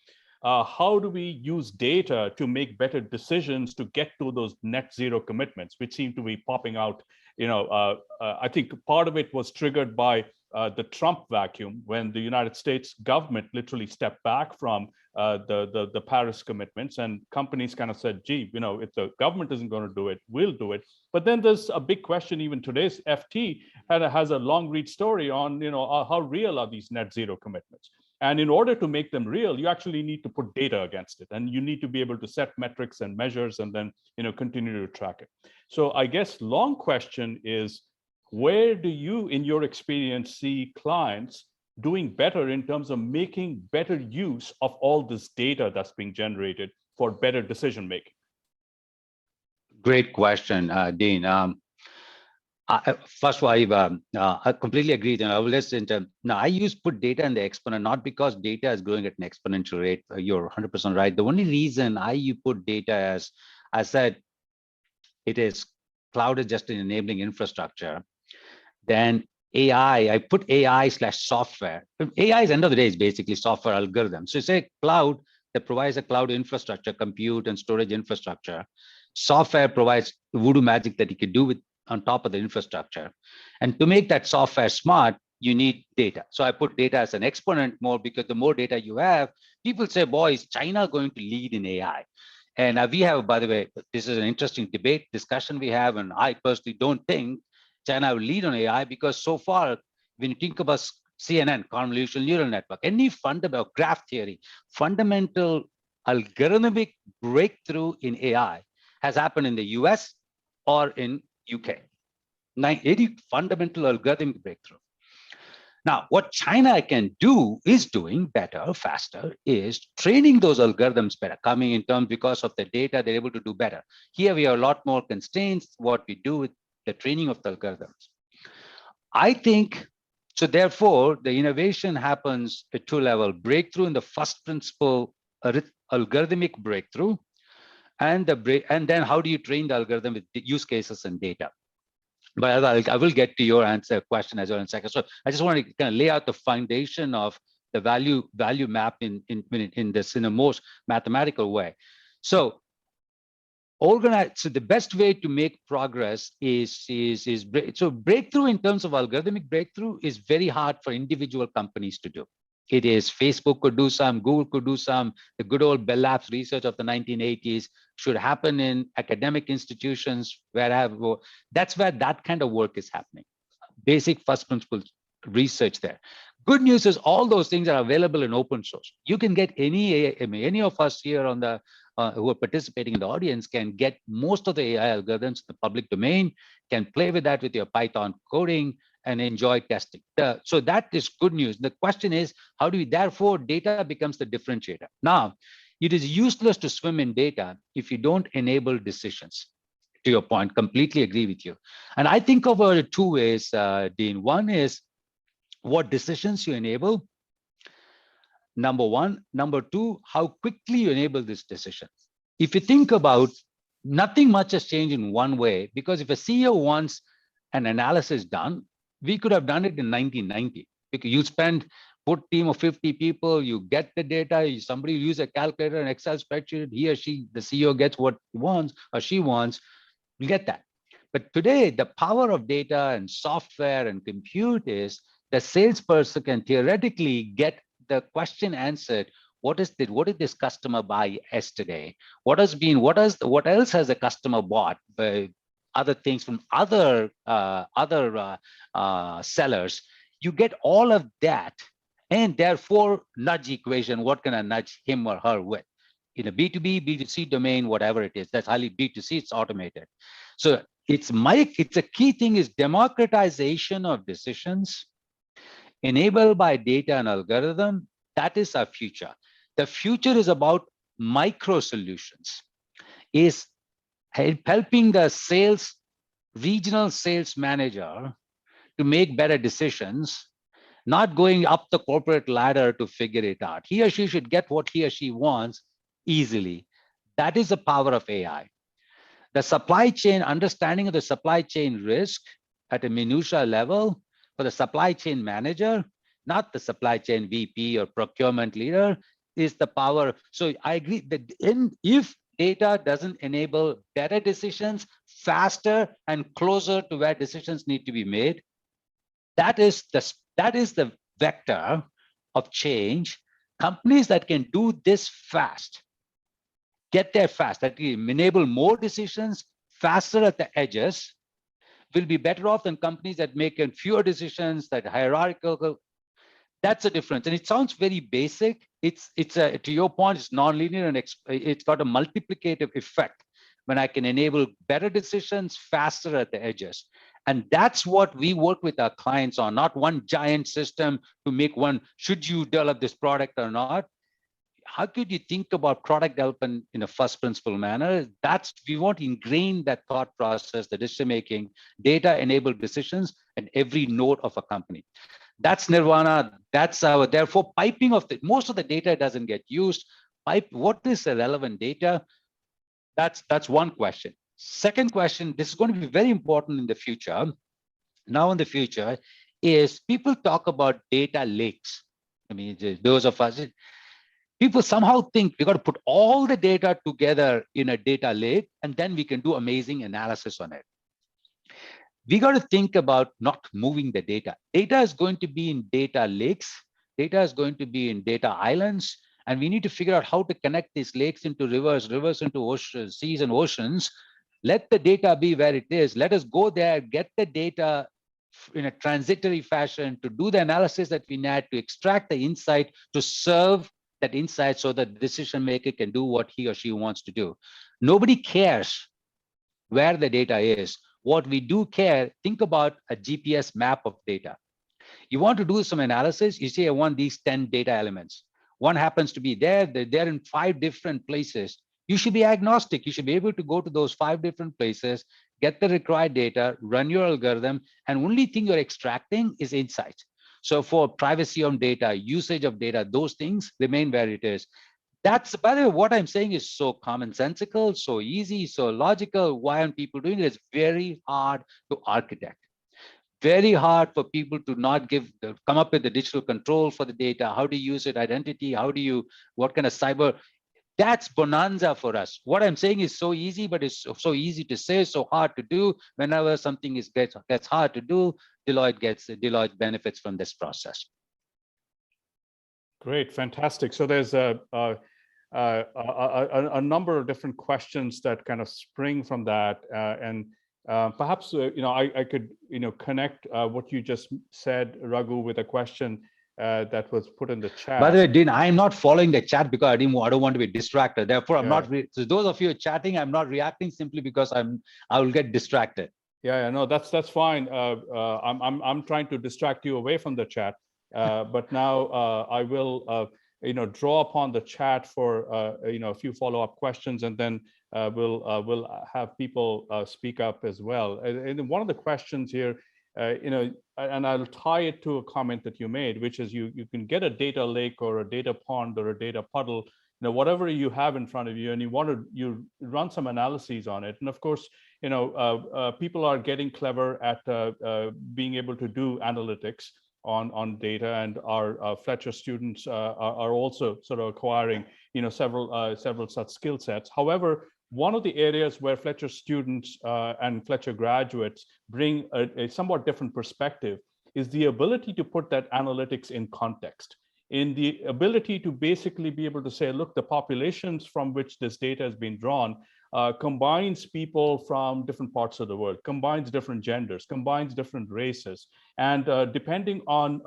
How do we use data to make better decisions to get to those net zero commitments, which seem to be popping out? I think part of it was triggered by the Trump vacuum, when the United States government literally stepped back from the Paris commitments, and companies kind of said, gee, if the government isn't going to do it, we'll do it. But then there's a big question. Even today's FT has a long read story on how real are these net zero commitments. And in order to make them real, you actually need to put data against it, and you need to be able to set metrics and measures, and then continue to track it. So I guess long question is, where do you, in your experience, see clients doing better in terms of making better use of all this data that's being generated for better decision making? Great question, Dean. First of all, I completely agree. I will listen to, now I put data in the exponent, not because data is growing at an exponential rate. You're 100% right. The only reason I put data, as I said, it is cloud is just an enabling infrastructure. Then AI, I put AI/software. AI, at the end of the day, is basically software algorithms. So you say cloud that provides a cloud infrastructure, compute and storage infrastructure. Software provides the voodoo magic that you can do with on top of the infrastructure. And to make that software smart, you need data. So I put data as an exponent more, because the more data you have, people say, boy, is China going to lead in AI? And we have, by the way, this is an interesting debate, discussion we have, and I personally don't think China will lead on AI, because so far, when you think about CNN, convolutional neural network, any fundamental graph theory, fundamental algorithmic breakthrough in AI has happened in the US or in UK. 80 fundamental algorithmic breakthrough. Now, what China is doing better, faster, is training those algorithms better, coming in terms because of the data, they're able to do better. Here we have a lot more constraints, what we do with the training of the algorithms. I think, so therefore, the innovation happens at two levels: breakthrough in the first principle, algorithmic breakthrough, and then how do you train the algorithm with use cases and data? But I will get to your question as well in a second. So I just want to kind of lay out the foundation of the value map in this in a most mathematical way. So so the best way to make progress is so breakthrough in terms of algorithmic breakthrough is very hard for individual companies to do. It is Facebook could do some, Google could do some. The good old Bell Labs research of the 1980s should happen in academic institutions that's where that kind of work is happening. Basic first principles research there. Good news is all those things are available in open source. You can get any of us here on the who are participating in the audience can get most of the AI algorithms in the public domain, can play with that with your Python coding and enjoy testing. So that is good news. The question is, how do we, therefore, data becomes the differentiator. Now, it is useless to swim in data if you don't enable decisions. To your point, completely agree with you. And I think of it two ways, Dean. One is what decisions you enable, number one. Number two, how quickly you enable these decisions. If you think about, nothing much has changed in one way, because if a CEO wants an analysis done, we could have done it in 1990. Because you put team of 50 people, you get the data, somebody use a calculator, an Excel spreadsheet, he or she, the CEO gets what he wants or she wants, you get that. But today, the power of data and software and compute is the salesperson can theoretically get the question answered. What did this customer buy yesterday? What else has the customer bought? Other things from other sellers. You get all of that, and therefore nudge equation. What can I nudge him or her with? In a B2B, B2C domain, whatever it is, that's highly B2C, it's automated. So it's a key thing is democratization of decisions enabled by data and algorithm. That is our future. The future is about micro solutions, is helping the regional sales manager to make better decisions, not going up the corporate ladder to figure it out. He or she should get what he or she wants easily. That is the power of AI. The supply chain, understanding of the supply chain risk at a minutiae level for the supply chain manager, not the supply chain VP or procurement leader, is the power. So I agree that if data doesn't enable better decisions, faster and closer to where decisions need to be made, that is the vector of change. Companies that can do this fast, get there fast, that can enable more decisions faster at the edges, will be better off than companies that make fewer decisions, that hierarchical. That's a difference. And it sounds very basic. It's to your point, it's nonlinear and it's got a multiplicative effect when I can enable better decisions faster at the edges. And that's what we work with our clients on, not one giant system to make one, should you develop this product or not? How could you think about product development in a first principle manner? We want to ingrain that thought process, the decision making, data enabled decisions in every node of a company. That's nirvana. That's therefore piping of most of the data doesn't get used. What is the relevant data? That's one question. Second question, this is going to be very important in the future. Now in the future is people talk about data lakes. I mean, those of us, people somehow think we got to put all the data together in a data lake and then we can do amazing analysis on it. We got to think about not moving the data. Data is going to be in data lakes. Data is going to be in data islands. And we need to figure out how to connect these lakes into rivers into oceans, seas and oceans. Let the data be where it is. Let us go there, get the data in a transitory fashion to do the analysis that we need to extract the insight to serve that insight so that the decision maker can do what he or she wants to do. Nobody cares where the data is. What we do care, think about a GPS map of data. You want to do some analysis, you say, I want these 10 data elements. One happens to be there, they're in 5 different places. You should be agnostic. You should be able to go to those 5 different places, get the required data, run your algorithm, and only thing you're extracting is insights. So for privacy on data, usage of data, those things remain where it is. That's, by the way, what I'm saying is so commonsensical, so easy, so logical. Why aren't people doing it? It's very hard to architect. Very hard for people to not come up with the digital control for the data. How do you use it, identity? What kind of cyber? That's bonanza for us. What I'm saying is so easy, but it's so easy to say, so hard to do. Whenever something gets hard to do, Deloitte benefits from this process. Great, fantastic. So there's a number of different questions that kind of spring from that, and perhaps I could connect what you just said, Ragu, with a question that was put in the chat. By the way, Dean, I'm not following the chat because I don't want to be distracted. Therefore, I'm not. So those of you chatting, I'm not reacting simply because I will get distracted. Yeah, no, that's fine. I'm trying to distract you away from the chat, but now I will draw upon the chat for a few follow-up questions, and then we'll have people speak up as well. And one of the questions here, and I'll tie it to a comment that you made, which is you can get a data lake or a data pond or a data puddle, whatever you have in front of you, and you run some analyses on it. And of course, people are getting clever at being able to do analytics on data, and our Fletcher students are also sort of acquiring several such skill sets. However, one of the areas where Fletcher students and Fletcher graduates bring a somewhat different perspective is the ability to put that analytics in context, in the ability to basically be able to say, look, the populations from which this data has been drawn combines people from different parts of the world, combines different genders, combines different races. And depending on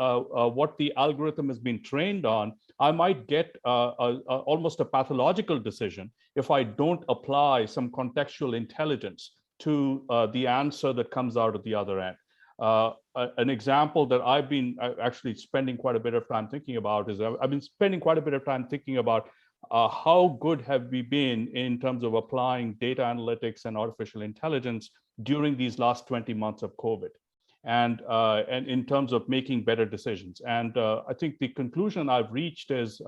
what the algorithm has been trained on, I might get almost a pathological decision if I don't apply some contextual intelligence to the answer that comes out at the other end. An example that I've been actually spending quite a bit of time thinking about is I've been spending quite a bit of time thinking about how good have we been in terms of applying data analytics and artificial intelligence during these last 20 months of COVID, and in terms of making better decisions. And I think the conclusion I've reached is,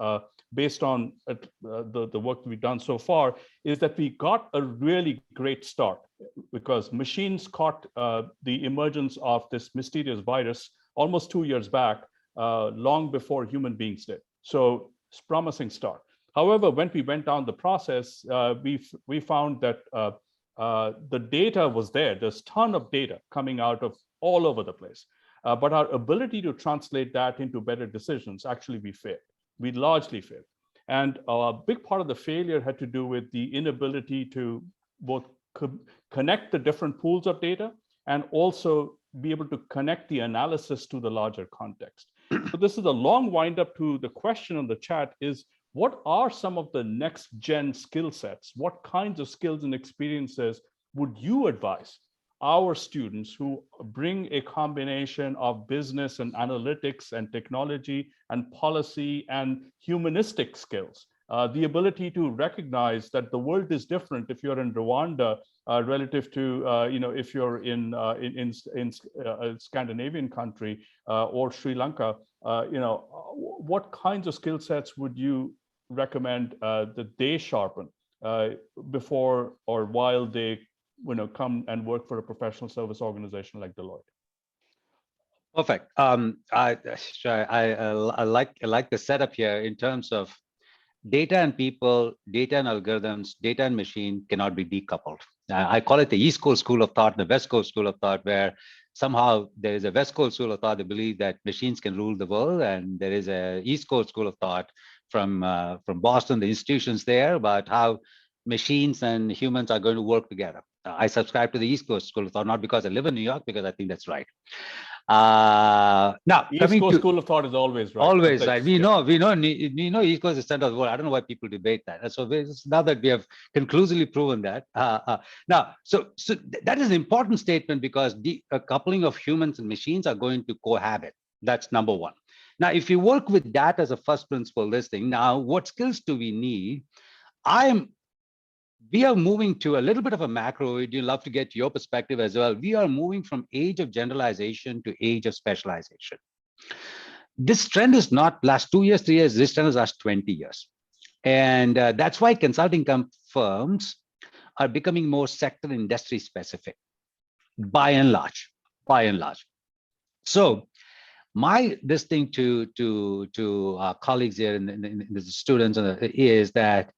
based on the work we've done so far, is that we got a really great start because machines caught the emergence of this mysterious virus almost 2 years back, long before human beings did. So it's a promising start. However, when we went down the process, we found that the data was there. There's a ton of data coming out of all over the place. But our ability to translate that into better decisions, actually we failed. We largely failed. And a big part of the failure had to do with the inability to both connect the different pools of data and also be able to connect the analysis to the larger context. So this is a long wind up to the question on the chat is, what are some of the next gen skill sets? What kinds of skills and experiences would you advise our students who bring a combination of business and analytics and technology and policy and humanistic skills? The ability to recognize that the world is different if you're in Rwanda relative to if you're in a Scandinavian country or Sri Lanka. What kinds of skill sets would you recommend that they sharpen before or while they come and work for a professional service organization like Deloitte? Perfect. I like the setup here in terms of data and people, data and algorithms, data and machine cannot be decoupled. I call it the East Coast school of thought, the West Coast school of thought, where somehow there is a West Coast school of thought that believe that machines can rule the world, and there is a East Coast school of thought from Boston, the institutions there, about how machines and humans are going to work together. I subscribe to the East Coast school of thought, not because I live in New York, because I think that's right. Now, East Coast school of thought is always right. Always right. We know East Coast is center of the world. I don't know why people debate that. And so now that we have conclusively proven that. Now, so that is an important statement because the coupling of humans and machines are going to cohabit. That's number one. Now, if you work with that as a first principle listing, now what skills do we need? We are moving to a little bit of a macro. We'd love to get your perspective as well. We are moving from age of generalization to age of specialization. This trend is not last 2 years, 3 years. This trend is last 20 years. And that's why consulting firms are becoming more sector industry specific, by and large. So this thing to our colleagues here and the students is that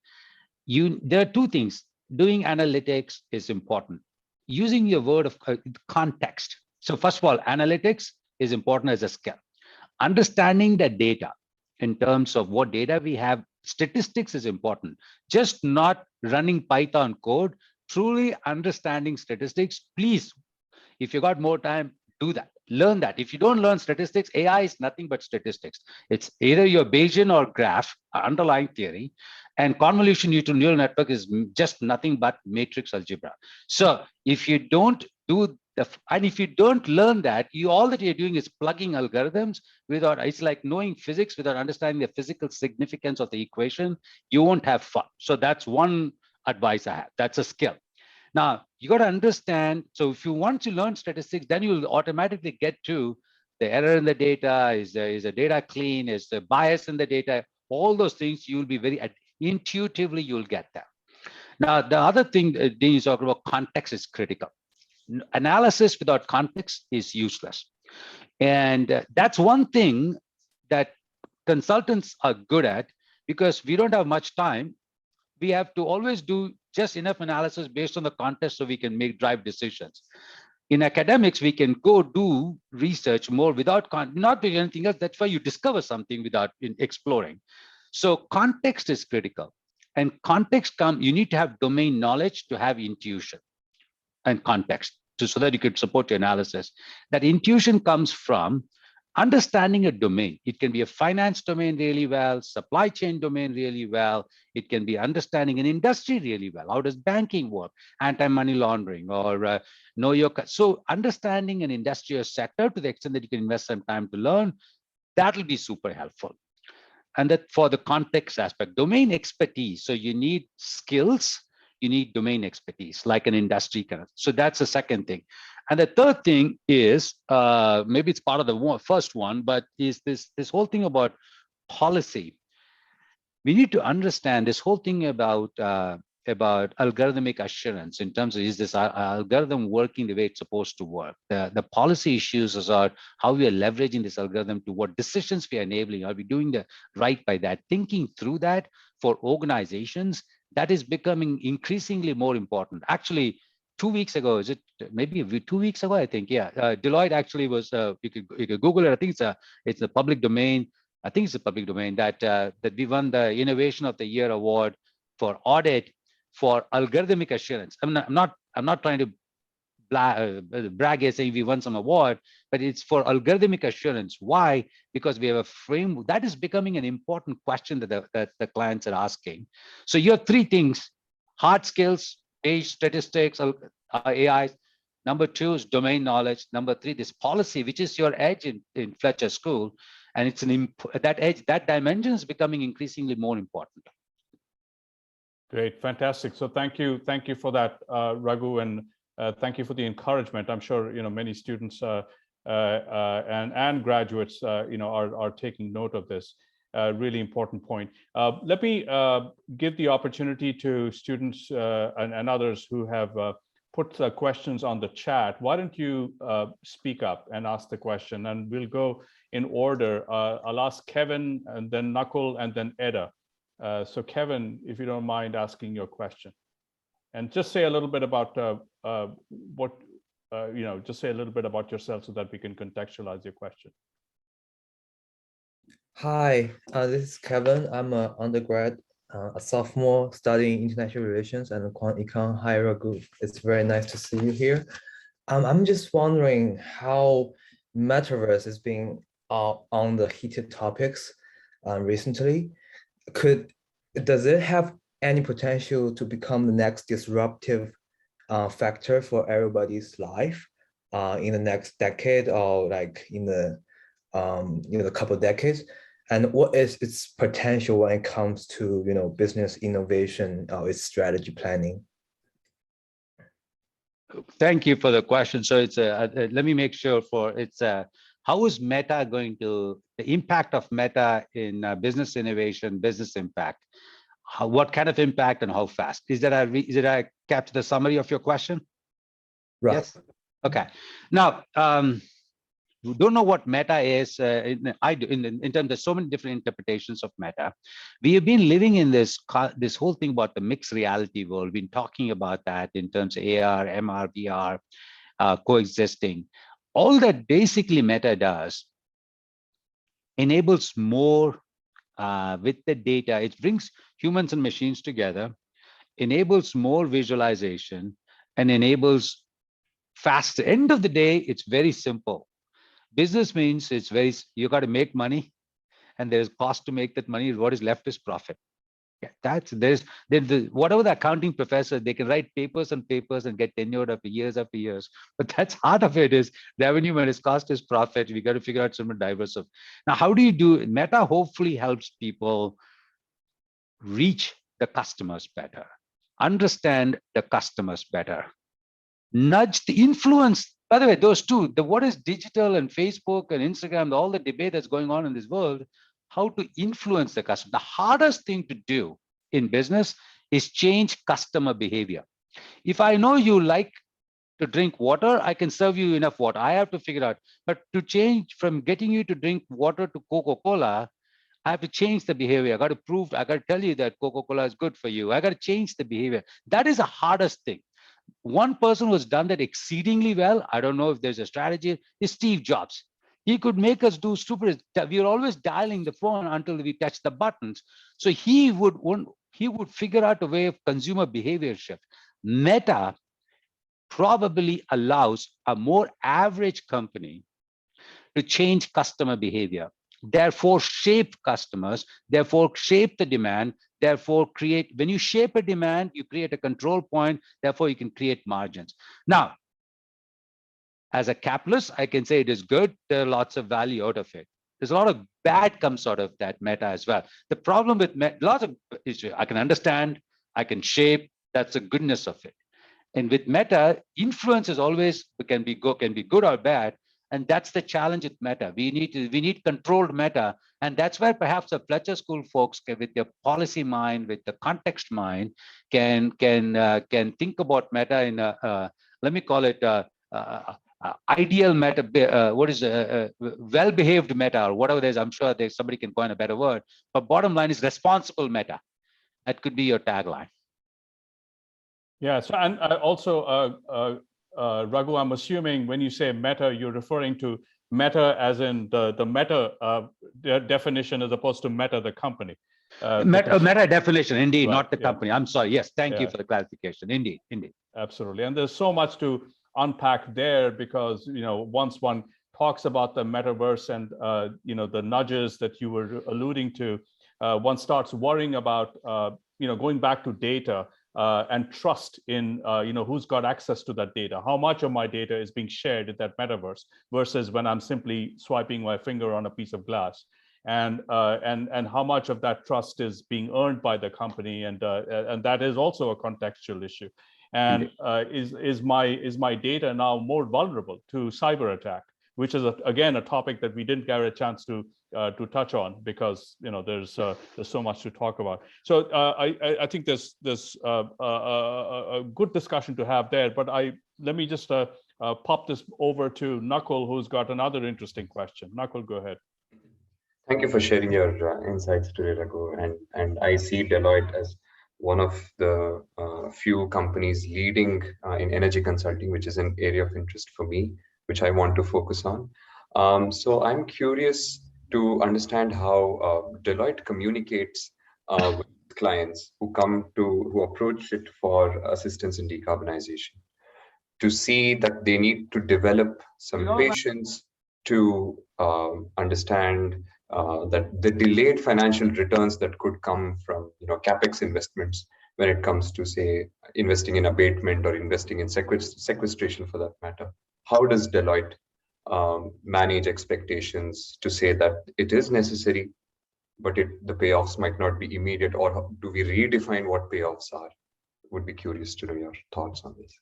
there are two things. Doing analytics is important. Using your word of context. So first of all, analytics is important as a skill. Understanding the data in terms of what data we have, statistics is important. Just not running Python code, truly understanding statistics. Please, if you got more time, do that. Learn that. If you don't learn statistics, AI is nothing but statistics. It's either your Bayesian or graph, underlying theory, and convolution neural network is just nothing but matrix algebra. So if you don't do and if you don't learn that, all that you're doing is plugging algorithms without, it's like knowing physics without understanding the physical significance of the equation. You won't have fun. So that's one advice I have. That's a skill. Now, you got to understand, so if you want to learn statistics, then you'll automatically get to the error in the data, is the data clean, is the bias in the data, all those things you'll be very intuitively, you'll get that. Now, the other thing Dean is talking about, context is critical. Analysis without context is useless. And that's one thing that consultants are good at, because we don't have much time. We have to always do just enough analysis based on the context so we can drive decisions. In academics, we can go do research more without not doing anything else. That's why you discover something without exploring. So context is critical. And context you need to have domain knowledge to have intuition and context so that you could support your analysis. That intuition comes from understanding a domain. It can be a finance domain really well, supply chain domain really well. It can be understanding an industry really well. How does banking work? Anti-money laundering, or know your. So understanding an industry or sector to the extent that you can invest some time to learn, that will be super helpful. And that for the context aspect, domain expertise. So you need skills, you need domain expertise, like an industry kind of. So that's the second thing. And the third thing is, maybe it's part of the first one, but is this whole thing about policy. We need to understand this whole thing about algorithmic assurance in terms of, is this algorithm working the way it's supposed to work? The policy issues are how we are leveraging this algorithm to what decisions we are enabling. Are we doing the right by that? Thinking through that for organizations, that is becoming increasingly more important. Actually, 2 weeks ago, is it maybe 2 weeks ago? I think, yeah. Deloitte actually was. You could Google it. I think it's a public domain. I think it's a public domain that we won the Innovation of the Year award for audit for algorithmic assurance. I'm not trying to brag as saying we won some award, but it's for algorithmic assurance. Why? Because we have a framework that is becoming an important question that the clients are asking. So you have three things: hard skills, statistics, AI. Number two is domain knowledge. Number three, this policy, which is your edge in Fletcher School. And it's that edge, that dimension is becoming increasingly more important. Great, fantastic. So thank you for that, Ragu, and thank you for the encouragement. I'm sure many students and graduates are taking note of this really important point. Let me give the opportunity to students and others who have put questions on the chat. Why don't you speak up and ask the question, and we'll go in order. I'll ask Kevin, and then Nakul, and then Edda. So Kevin, if you don't mind asking your question, and just say a little bit about just say a little bit about yourself so that we can contextualize your question. Hi, this is Kevin. I'm an undergrad, a sophomore studying international relations and quant econ. Hi, Ragu. It's very nice to see you here. I'm just wondering how metaverse is being on the heated topics recently. Does it have any potential to become the next disruptive factor for everybody's life in the next decade, or like in the a couple of decades? And what is its potential when it comes to, business innovation or its strategy planning? Thank you for the question. So it's let me make sure how is Meta going to, the impact of Meta in business innovation, business impact? What kind of impact and how fast? Did I capture the summary of your question? Right. Yes. Okay. Now, you don't know what Meta is. I do. In terms of so many different interpretations of Meta, we have been living in this whole thing about the mixed reality world. We've been talking about that in terms of AR, MR, VR coexisting. All that basically Meta does enables more with the data. It brings humans and machines together, enables more visualization, and enables faster. End of the day, it's very simple. Business means you got to make money, and there's cost to make that money. What is left is profit. Yeah, whatever the accounting professor, they can write papers and papers and get tenured after years. But that's heart of it is revenue minus cost is profit. We got to figure out some diverse of. Now, how do you do it? Meta hopefully helps people reach the customers better, understand the customers better, nudge the influence. By the way, those two, what is digital and Facebook and Instagram, all the debate that's going on in this world, how to influence the customer. The hardest thing to do in business is change customer behavior. If I know you like to drink water, I can serve you enough water. I have to figure out, but to change from getting you to drink water to Coca-Cola, I have to change the behavior. I got to tell you that Coca-Cola is good for you. I got to change the behavior. That is the hardest thing. One person who's done that exceedingly well, I don't know if there's a strategy, is Steve Jobs. He could make us do stupid. We are always dialing the phone until we touch the buttons. So he would figure out a way of consumer behavior shift. Meta probably allows a more average company to change customer behavior, therefore shape customers, therefore shape the demand, therefore create. When you shape a demand, you create a control point, therefore you can create margins. Now, as a capitalist, I can say it is good. There are lots of value out of it. There's a lot of bad comes out of that Meta as well. The problem with lots of issues, I can understand, I can shape, that's the goodness of it. And with Meta, influence is always can be good or bad. And that's the challenge with Meta. We need controlled Meta. And that's where perhaps the Fletcher School folks with their policy mind, with the context mind, can think about Meta in a, let me call it ideal Meta, well-behaved Meta, or whatever it is. I'm sure somebody can coin a better word. But bottom line is responsible Meta. That could be your tagline. Yeah, so and also, Ragu, I'm assuming when you say Meta, you're referring to Meta as in the Meta definition as opposed to Meta, the company. Meta definition, indeed, right, not the company. I'm sorry. Yes, thank you for the clarification. Indeed. Absolutely, and there's so much to unpack there because once one talks about the metaverse and the nudges that you were alluding to, one starts worrying about going back to data. And trust in who's got access to that data. How much of my data is being shared in that metaverse versus when I'm simply swiping my finger on a piece of glass, and how much of that trust is being earned by the company, and that is also a contextual issue. And is my data now more vulnerable to cyber attack, which is again a topic that we didn't get a chance to touch on because there's so much to talk about. So I think there's a good discussion to have there. But let me just pop this over to Nakul, who's got another interesting question. Nakul, go ahead. Thank you for sharing your insights today, Ragu. And I see Deloitte as one of the few companies leading in energy consulting, which is an area of interest for me, which I want to focus on. So I'm curious to understand how Deloitte communicates with clients who approach it for assistance in decarbonization, to see that they need to develop some patience to understand that the delayed financial returns that could come from capex investments when it comes to, say, investing in abatement or investing in sequestration for that matter. How does Deloitte manage expectations to say that it is necessary, but the payoffs might not be immediate, or do we redefine what payoffs are? Would be curious to know your thoughts on this.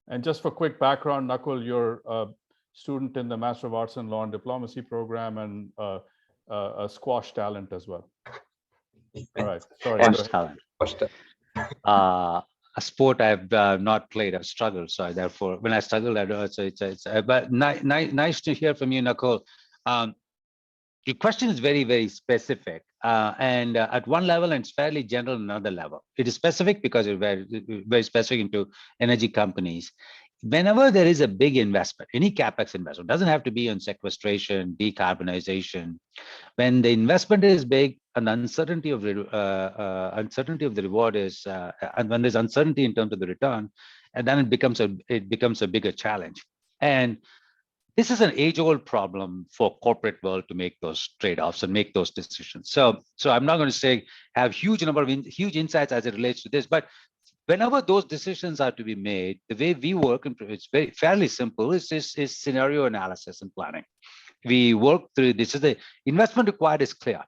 And just for quick background, Nakul, you're a student in the Master of Arts in Law and Diplomacy program, and a squash talent as well. All right, sorry. Talent. A sport I've not played. I've struggled, so therefore, when I struggled, I don't. So it's but nice to hear from you, Nakul. Your question is very, very specific, and at one level, and it's fairly general on another level. It is specific because it's very, very specific into energy companies. Whenever there is a big investment, any capex investment, doesn't have to be on sequestration, decarbonization. When the investment is big and the uncertainty of the reward is, and when there's uncertainty in terms of the return, and then it becomes a bigger challenge. And this is an age-old problem for corporate world to make those trade-offs and make those decisions. So I'm not going to say have huge insights as it relates to this, but whenever those decisions are to be made, the way we work, and it's fairly simple, is scenario analysis and planning. We work through this. Is the investment required is clear.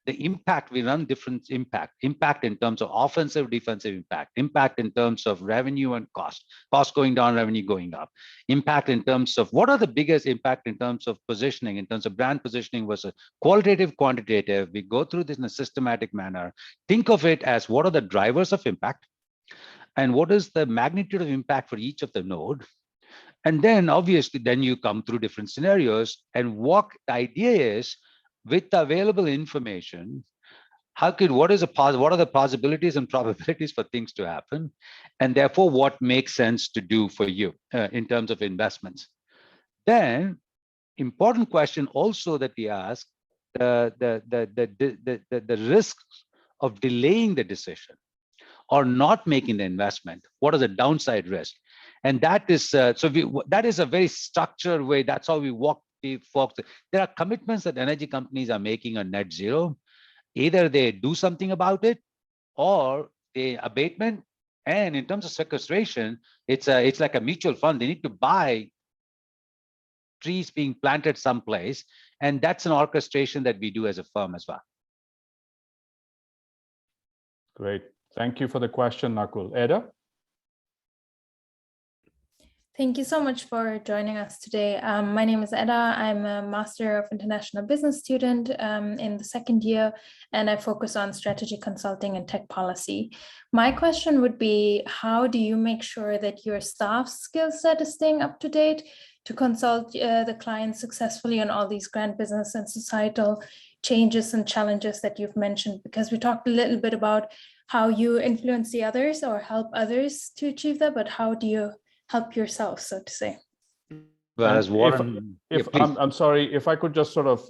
The impact, we run different impact in terms of offensive, defensive impact in terms of revenue and cost going down, revenue going up, impact in terms of what are the biggest impact in terms of positioning, in terms of brand positioning versus qualitative, quantitative. We go through this in a systematic manner. Think of it as what are the drivers of impact and what is the magnitude of impact for each of the node. And then obviously, then you come through different scenarios, and what the idea is, with the available information, what are the possibilities and probabilities for things to happen, and therefore what makes sense to do for you in terms of investments. Then, important question also that we ask, the risks of delaying the decision or not making the investment. What are the downside risks? And that is that is a very structured way. That's how we walk. There are commitments that energy companies are making on net zero. Either they do something about it, or they abatement. And in terms of sequestration, it's like a mutual fund. They need to buy trees being planted someplace, and that's an orchestration that we do as a firm as well. Great, thank you for the question, Nakul. Eda? Thank you so much for joining us today. My name is Eda. I'm a Master of International Business student in the second year, and I focus on strategy consulting and tech policy. My question would be, how do you make sure that your staff's skill set is staying up to date to consult the clients successfully on all these grand business and societal changes and challenges that you've mentioned? Because we talked a little bit about how you influence the others or help others to achieve that, but how do you help yourself, so to say? Well, as Warren, I'm sorry, if I could just sort of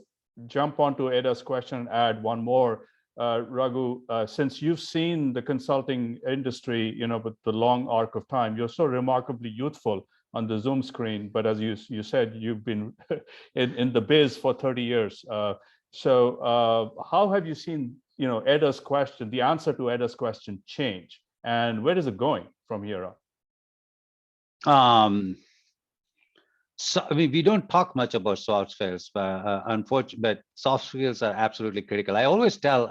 jump onto Eda's question and add one more, Ragu, since you've seen the consulting industry, with the long arc of time, you're so remarkably youthful on the Zoom screen, but as you said, you've been in the biz for 30 years. So how have you seen, Eda's question, the answer to Eda's question change, and where is it going from here on? So I mean, we don't talk much about soft skills, but unfortunately, but soft skills are absolutely critical. I always tell,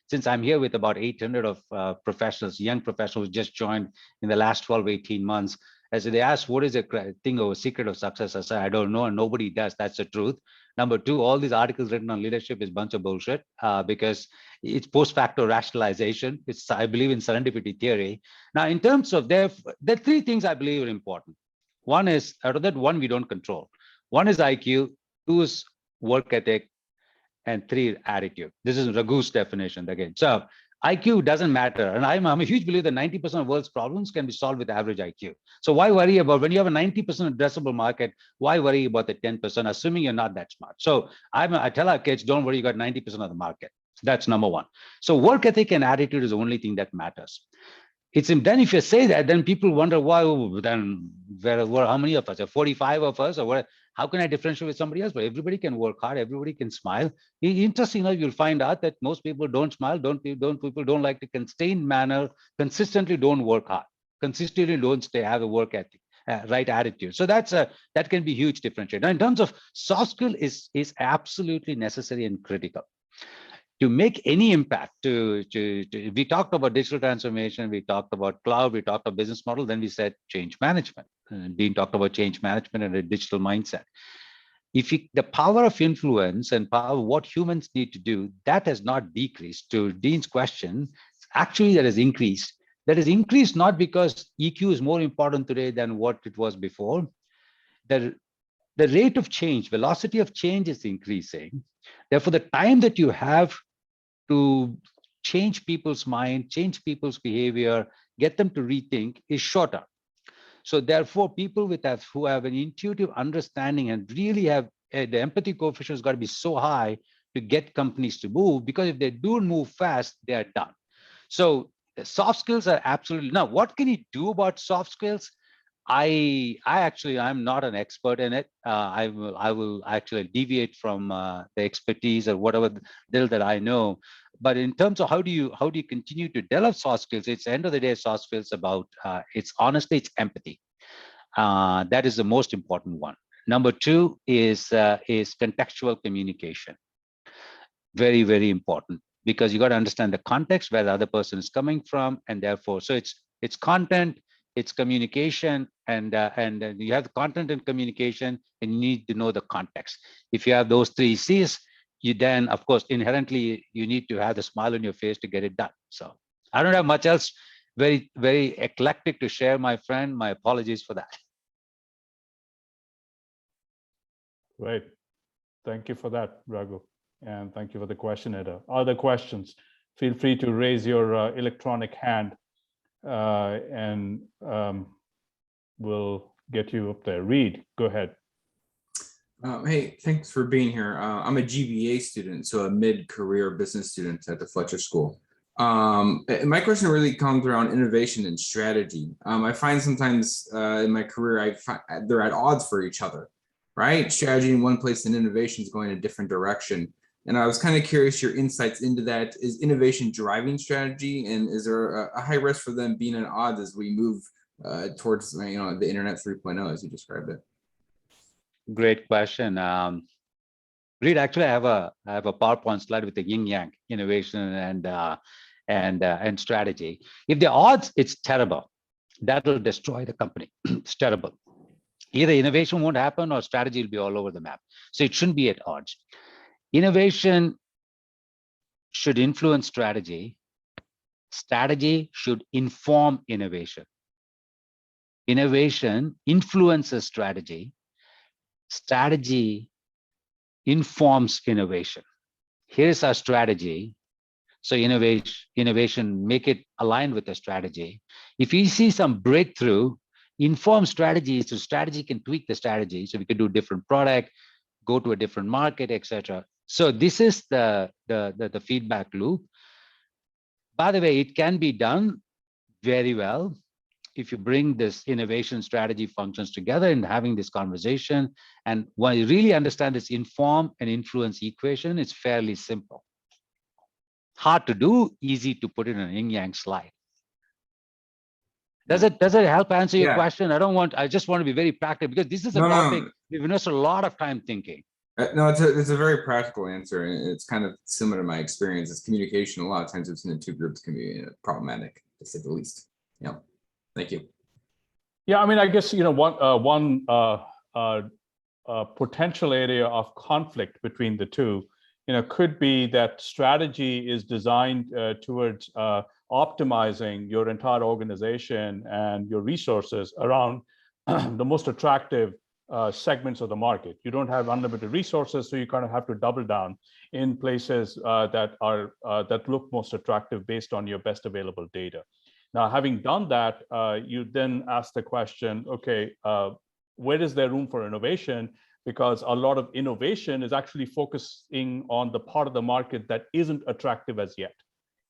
since I'm here with about 800 of professionals, young professionals just joined in the last 12, 18 months. As they ask, what is the thing or secret of success? I say, I don't know, and nobody does. That's the truth. Number two, all these articles written on leadership is a bunch of bullshit because it's post facto rationalization. I believe in serendipity theory. Now, in terms of there are three things I believe are important. One is, out of that, one we don't control. One is IQ, two is work ethic, and three, attitude. This is Ragu's definition again. So IQ doesn't matter. And I'm a huge believer that 90% of the world's problems can be solved with average IQ. So why worry about, when you have a 90% addressable market, why worry about the 10%, assuming you're not that smart? So I tell our kids, don't worry, you got 90% of the market. That's number one. So work ethic and attitude is the only thing that matters. Then if you say that, then people wonder why, then how many of us, 45 of us, or what? How can I differentiate with somebody else? But everybody can work hard, everybody can smile. Interestingly, you'll find out that most people don't smile, people don't like the constrained manner, consistently don't work hard, consistently don't have a work ethic. right attitude. So that can be huge differentiator. Now, in terms of soft skill is absolutely necessary and critical to make any impact. We talked about digital transformation, we talked about cloud, we talked about business model, then we said change management. Dean talked about change management and a digital mindset. The power of influence and power of what humans need to do, that has not decreased. To Dean's question, actually that has increased. That has increased not because EQ is more important today than what it was before. The rate of change, velocity of change is increasing. Therefore, the time that you have to change people's mind, change people's behavior, get them to rethink is shorter. So therefore, people who have an intuitive understanding and really have the empathy coefficient has got to be so high to get companies to move, because if they do move fast, they are done. So the soft skills are absolutely. Now, what can you do about soft skills? I'm not an expert in it. I will actually deviate from the expertise or whatever little that I know. But in terms of how do you continue to develop soft skills, it's the end of the day, soft skills about it's empathy. That is the most important one. Number two is contextual communication. Very, very important, because you got to understand the context where the other person is coming from, and therefore, so it's content, it's communication, and you have the content and communication, and you need to know the context. If you have those three C's, you then, of course, inherently, you need to have the smile on your face to get it done. So I don't have much else. Very, very eclectic to share, my friend. My apologies for that. Great. Thank you for that, Ragu. And thank you for the question, Eda. Other questions? Feel free to raise your electronic hand and we'll get you up there. Reed, go ahead. Hey, thanks for being here. I'm a GBA student, so a mid-career business student at the Fletcher School. My question really comes around innovation and strategy. I find sometimes in my career, they're at odds for each other, right? Strategy in one place and innovation is going in a different direction. And I was kind of curious your insights into that. Is innovation driving strategy, and is there a high risk for them being at odds as we move towards the Internet 3.0 as you described it? Great question. Reed, actually, I have a PowerPoint slide with the yin yang, innovation and strategy. If the odds, it's terrible. That will destroy the company. It's terrible. Either innovation won't happen or strategy will be all over the map. So it shouldn't be at odds. Innovation should influence strategy. Strategy should inform innovation. Innovation influences strategy. Strategy informs innovation. Here's our strategy. So innovation, make it aligned with the strategy. If you see some breakthrough, inform strategy, so strategy can tweak the strategy. So we could do different product, go to a different market, etc. So this is the feedback loop. By the way, it can be done very well if you bring this innovation strategy functions together and having this conversation. And when you really understand this inform and influence equation, it's fairly simple. Hard to do, easy to put in an yin-yang slide. Does it help answer your question? I just want to be very practical, because this is a topic we've invested a lot of time thinking. No, it's a very practical answer, and it's kind of similar to my experience. It's communication. A lot of times between the two groups can be problematic, to say the least. Yeah. Thank you. Yeah, I mean, I guess one potential area of conflict between the two, could be that strategy is designed towards optimizing your entire organization and your resources around the most attractive segments of the market. You don't have unlimited resources, so you kind of have to double down in places that look most attractive based on your best available data. Now, having done that, you then ask the question, okay, where is there room for innovation? Because a lot of innovation is actually focusing on the part of the market that isn't attractive as yet.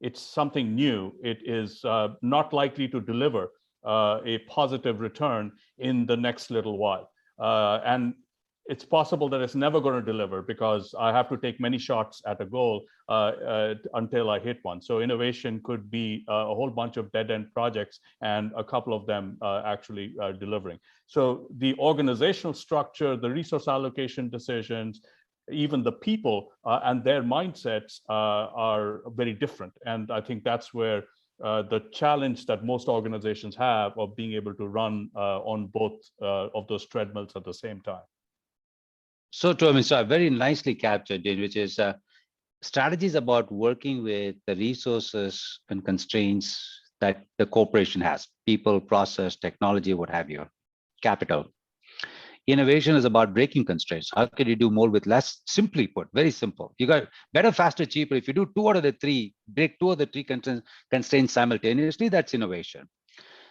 It's something new. It is not likely to deliver a positive return in the next little while. And it's possible that it's never going to deliver because I have to take many shots at a goal until I hit one. So innovation could be a whole bunch of dead-end projects and a couple of them actually delivering. So the organizational structure, the resource allocation decisions, even the people and their mindsets are very different. And I think that's where the challenge that most organizations have of being able to run on both of those treadmills at the same time. So true. I mean, so very nicely captured, Dean, which is strategies about working with the resources and constraints that the corporation has: people, process, technology, what have you, capital. Innovation is about breaking constraints. How can you do more with less? Simply put, very simple. You got better, faster, cheaper. If you do two out of the three, break two of the three constraints simultaneously, that's innovation.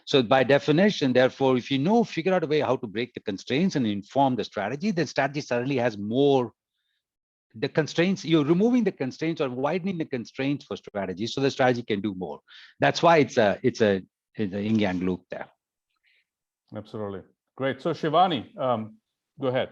So by definition, therefore, if you figure out a way how to break the constraints and inform the strategy, then strategy suddenly has more. The constraints, you're removing the constraints or widening the constraints for strategy, so the strategy can do more. That's why it's a yin yang loop there. Absolutely. Great. So Shivani, go ahead.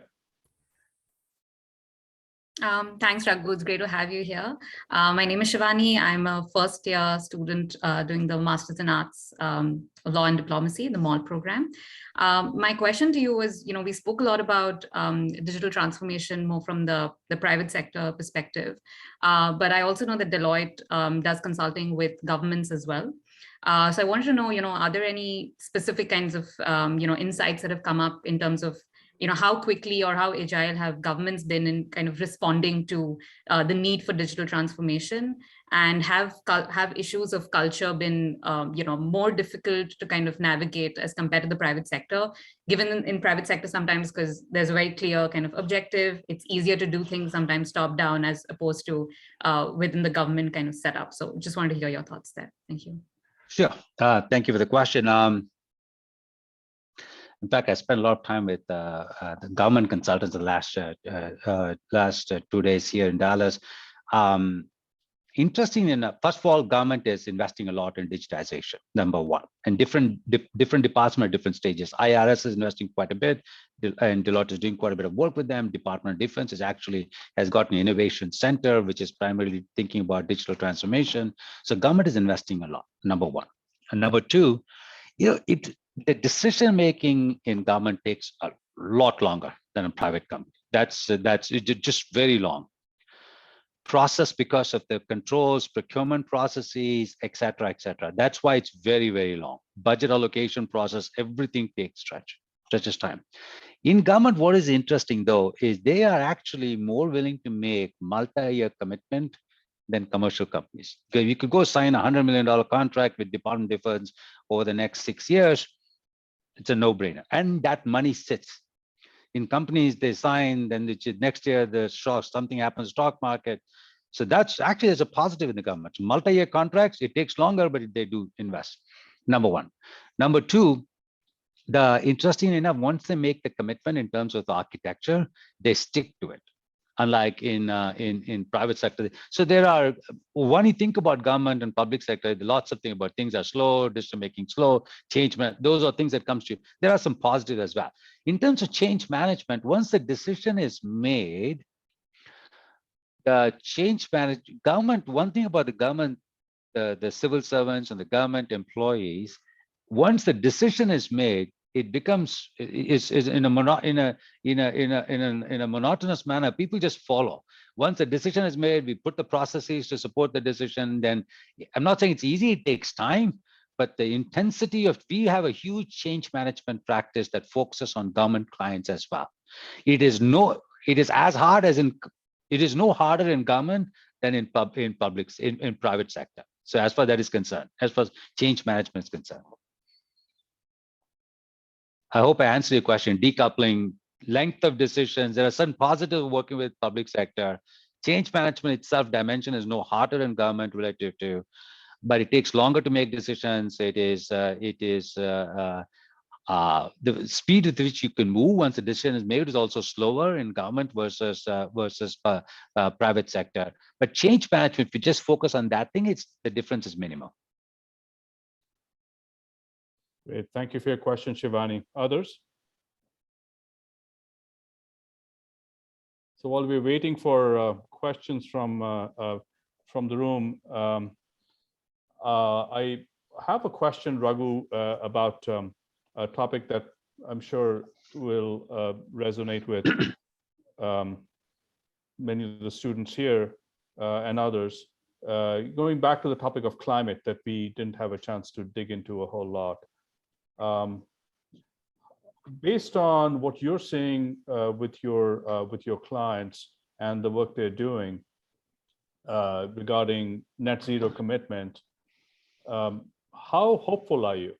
Thanks, Ragu. It's great to have you here. My name is Shivani. I'm a first-year student doing the Masters in Arts, Law and Diplomacy, the MALL program. My question to you is, we spoke a lot about digital transformation more from the private sector perspective, but I also know that Deloitte does consulting with governments as well. So I wanted to know, are there any specific kinds of, insights that have come up in terms of how quickly or how agile have governments been in kind of responding to the need for digital transformation, and have issues of culture been more difficult to kind of navigate as compared to the private sector, given in private sector sometimes because there's a very clear kind of objective, it's easier to do things sometimes top down as opposed to within the government kind of setup. So just wanted to hear your thoughts there. Thank you. Sure. Thank you for the question. In fact, I spent a lot of time with the government consultants the last 2 days here in Dallas. Interesting enough, first of all, government is investing a lot in digitization, number one, and different departments at different stages. IRS is investing quite a bit, and Deloitte is doing quite a bit of work with them. Department of Defense has got an innovation center, which is primarily thinking about digital transformation. So government is investing a lot, number one. And number two, the decision making in government takes a lot longer than a private company. That's just very long process because of the controls, procurement processes, et cetera, et cetera. That's why it's very, very long. Budget allocation process, everything stretches time. In government, what is interesting though, is they are actually more willing to make multi-year commitment than commercial companies. Because you could go sign a $100 million contract with Department of Defense over the next 6 years. It's a no-brainer. And that money sits. In companies, they sign, then next year, something happens, stock market. So that's actually there's a positive in the government. Multi-year contracts, it takes longer, but they do invest. Number one. Number two, interesting enough, once they make the commitment in terms of the architecture, they stick to it. Unlike in private sector. So when you think about government and public sector, lots of things about things are slow, decision making slow, change, those are things that comes to you. There are some positives as well. In terms of change management, once the decision is made, the change management, government, one thing about the government, the civil servants and the government employees, once the decision is made, it becomes is in a monotonous manner. People just follow. Once the decision is made, we put the processes to support the decision. Then I'm not saying it's easy; it takes time, but the intensity of we have a huge change management practice that focuses on government clients as well. It is no harder in government than in private sector. So as far as that is concerned, as far as change management is concerned. I hope I answered your question. Decoupling, length of decisions. There are some positives working with public sector. Change management itself, dimension is no harder in government relative to, but it takes longer to make decisions. The speed with which you can move once a decision is made is also slower in government versus private sector. But change management, if you just focus on that thing, the difference is minimal. Great. Thank you for your question, Shivani. Others? So while we're waiting for questions from the room, I have a question, Ragu, about a topic that I'm sure will resonate with many of the students here and others. Going back to the topic of climate that we didn't have a chance to dig into a whole lot. Based on what you're seeing with your clients and the work they're doing regarding net zero commitment, how hopeful are you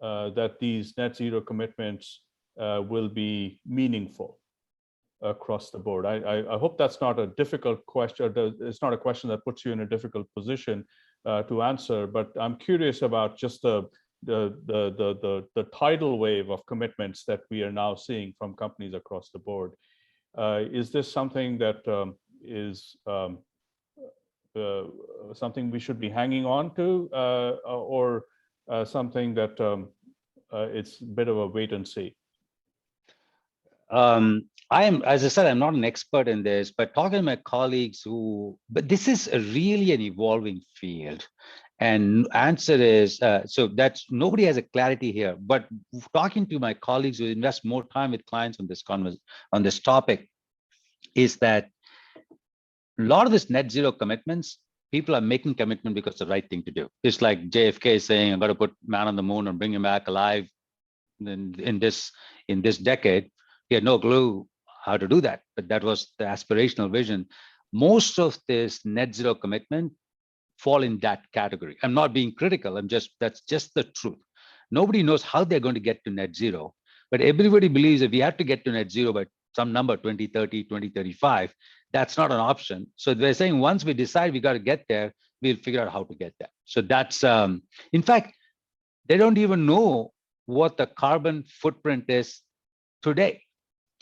that these net zero commitments will be meaningful across the board? I hope that's not a difficult question. It's not a question that puts you in a difficult position to answer, but I'm curious about just the tidal wave of commitments that we are now seeing from companies across the board. Is this something that is something we should be hanging on to, or something that it's a bit of a wait and see? As I said, I'm not an expert in this, but talking to my colleagues but this is really an evolving field. And answer is, so that's nobody has a clarity here, but talking to my colleagues who invest more time with clients on this topic is that a lot of this net zero commitments, people are making commitment because it's the right thing to do. It's like JFK saying, I'm going to put man on the moon and bring him back alive in this decade. He had no clue how to do that, but that was the aspirational vision. Most of this net zero commitment fall in that category. I'm not being critical. That's just the truth. Nobody knows how they're going to get to net zero, but everybody believes if we have to get to net zero by some number, 2030, 2035, that's not an option. So they're saying once we decide we got to get there, we'll figure out how to get there. So that's, in fact, they don't even know what the carbon footprint is today.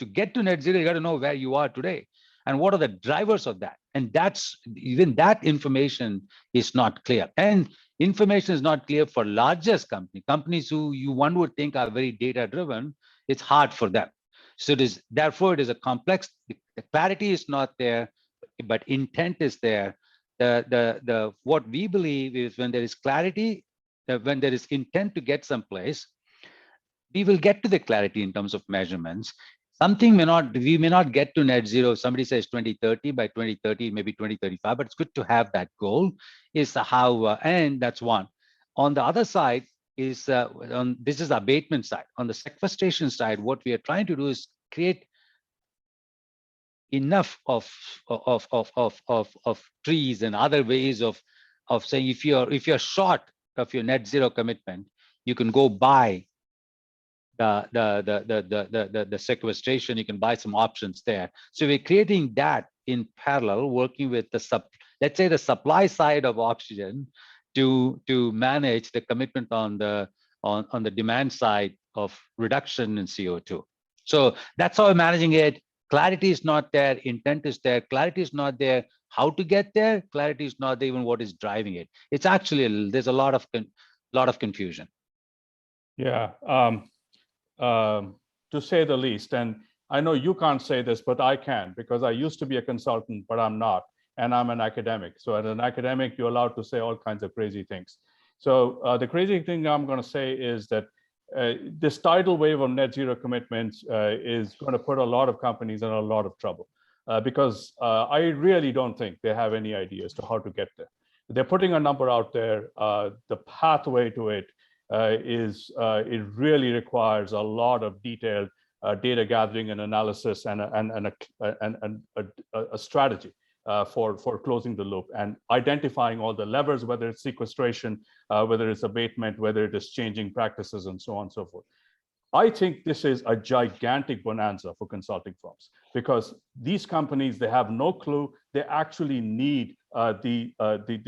To get to net zero, you got to know where you are today and what are the drivers of that. And that's even that information is not clear. And information is not clear for largest companies who one would think are very data driven. It's hard for them. So therefore it is a complex, the clarity is not there, but intent is there. What we believe is when there is clarity, when there is intent to get someplace, we will get to the clarity in terms of measurements. We may not get to net zero. Somebody says 2030, by 2030, maybe 2035, but it's good to have that goal is how, and that's one. On the other side is, this is abatement side. On the sequestration side, what we are trying to do is create enough of trees and other ways of saying if you're short of your net zero commitment, you can go buy the sequestration, you can buy some options there. So we're creating that in parallel, working with let's say the supply side of oxygen to manage the commitment on the demand side of reduction in CO2. So that's how we're managing it. Clarity is not there, intent is there, clarity is not there. How to get there? Clarity is not there, even what is driving it. It's actually, there's a lot of confusion. Yeah. To say the least. And I know you can't say this, but I can, because I used to be a consultant, but I'm not, and I'm an academic. So as an academic, you're allowed to say all kinds of crazy things. So the crazy thing I'm going to say is that this tidal wave of net zero commitments is going to put a lot of companies in a lot of trouble, because I really don't think they have any idea as to how to get there. They're putting a number out there. The pathway to it it really requires a lot of detailed data gathering and analysis and a strategy for closing the loop and identifying all the levers, whether it's sequestration, whether it's abatement, whether it is changing practices, and so on and so forth. I think this is a gigantic bonanza for consulting firms, because these companies, they have no clue. They actually need the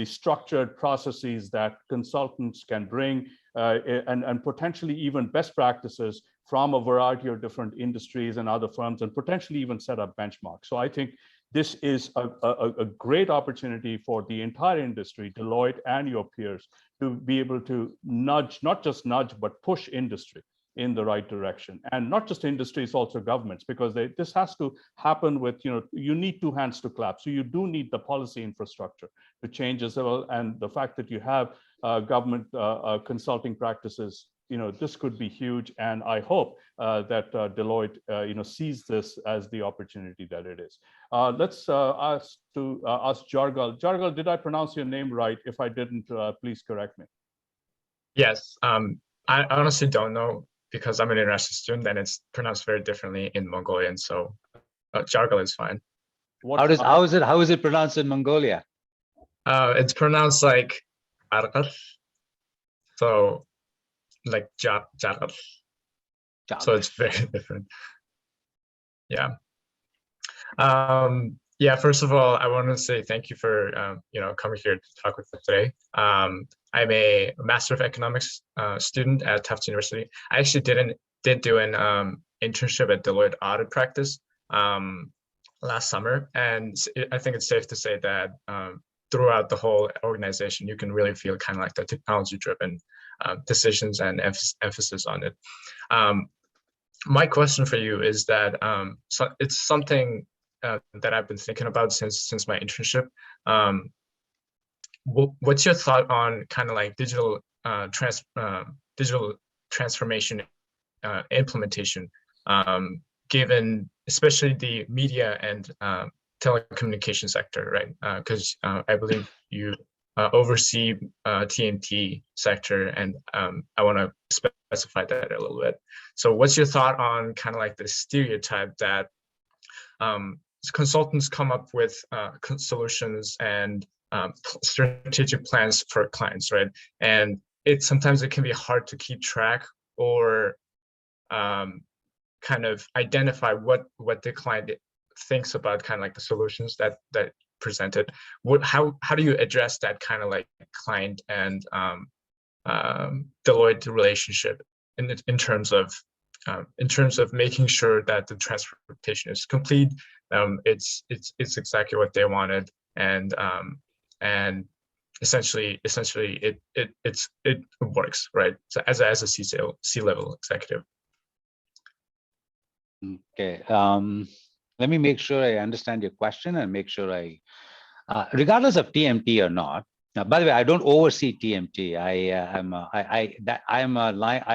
structured processes that consultants can bring, and potentially even best practices from a variety of different industries and other firms, and potentially even set up benchmarks. So I think this is a great opportunity for the entire industry, Deloitte and your peers, to be able to nudge, not just nudge, but push industry in the right direction. And not just industries, also governments, because this has to happen with, you need two hands to clap. So you do need the policy infrastructure to change as well. And the fact that you have government consulting practices, this could be huge. And I hope that Deloitte, sees this as the opportunity that it is. Let's ask Jargal. Jargal, did I pronounce your name right? If I didn't, please correct me. Yes, I honestly don't know because I'm an international student and it's pronounced very differently in Mongolian. So Jargal is fine. How is it pronounced in Mongolia? It's pronounced like Arqat. So like Jargal. So it's very different. Yeah. Yeah, first of all, I want to say thank you for coming here to talk with us today. I'm a Master of Economics student at Tufts University. I actually did do an internship at Deloitte Audit Practice last summer, and I think it's safe to say that throughout the whole organization, you can really feel kind of like the technology-driven decisions and emphasis on it. My question for you is that it's something that I've been thinking about since my internship. What's your thought on kind of like digital transformation implementation, given especially the media and telecommunication sector, right? Because I believe you oversee TMT sector, and I want to specify that a little bit. So what's your thought on kind of like the stereotype that consultants come up with solutions and strategic plans for clients, right? And sometimes it can be hard to keep track or kind of identify what the client thinks about kind of like the solutions that presented. How do you address that kind of like client and Deloitte relationship in terms of making sure that the transportation is complete, it's exactly what they wanted, and essentially it works, right? So as a C-level executive. Okay. Let me make sure I understand your question and make sure regardless of TMT or not. Now, by the way, I don't oversee TMT. I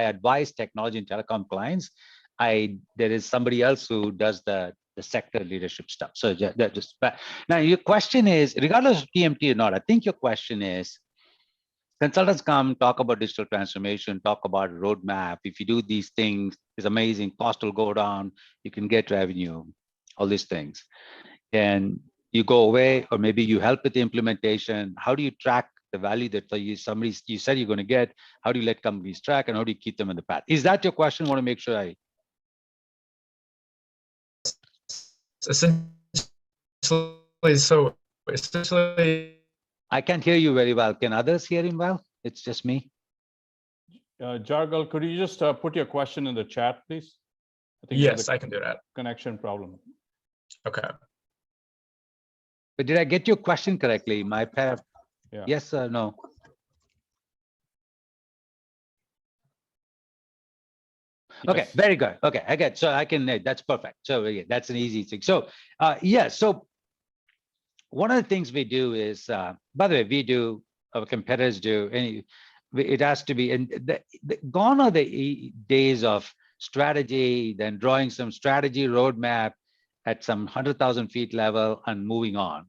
advise technology and telecom clients. There is somebody else who does the sector leadership stuff. So now your question is, regardless of TMT or not, I think your question is, consultants come, talk about digital transformation, talk about roadmap. If you do these things, it's amazing. Cost will go down. You can get revenue, all these things. And you go away, or maybe you help with the implementation. How do you track the value that you said you're going to get? How do you let companies track, and how do you keep them in the path? Is that your question? I want to make sure Essentially, I can't hear you very well. Can others hear him well? It's just me. Jargal, could you just put your question in the chat, please? Yes, I can do that. Connection problem. Okay. But did I get your question correctly? Yeah. Yes or no? Okay, Yes. very good. Okay, I get. So I can. That's perfect. So yeah, that's an easy thing. So yeah. So one of the things we do is, by the way, we do. Our competitors do. It has to be. And gone are the days of strategy, then drawing some strategy roadmap at some 100,000 feet level and moving on.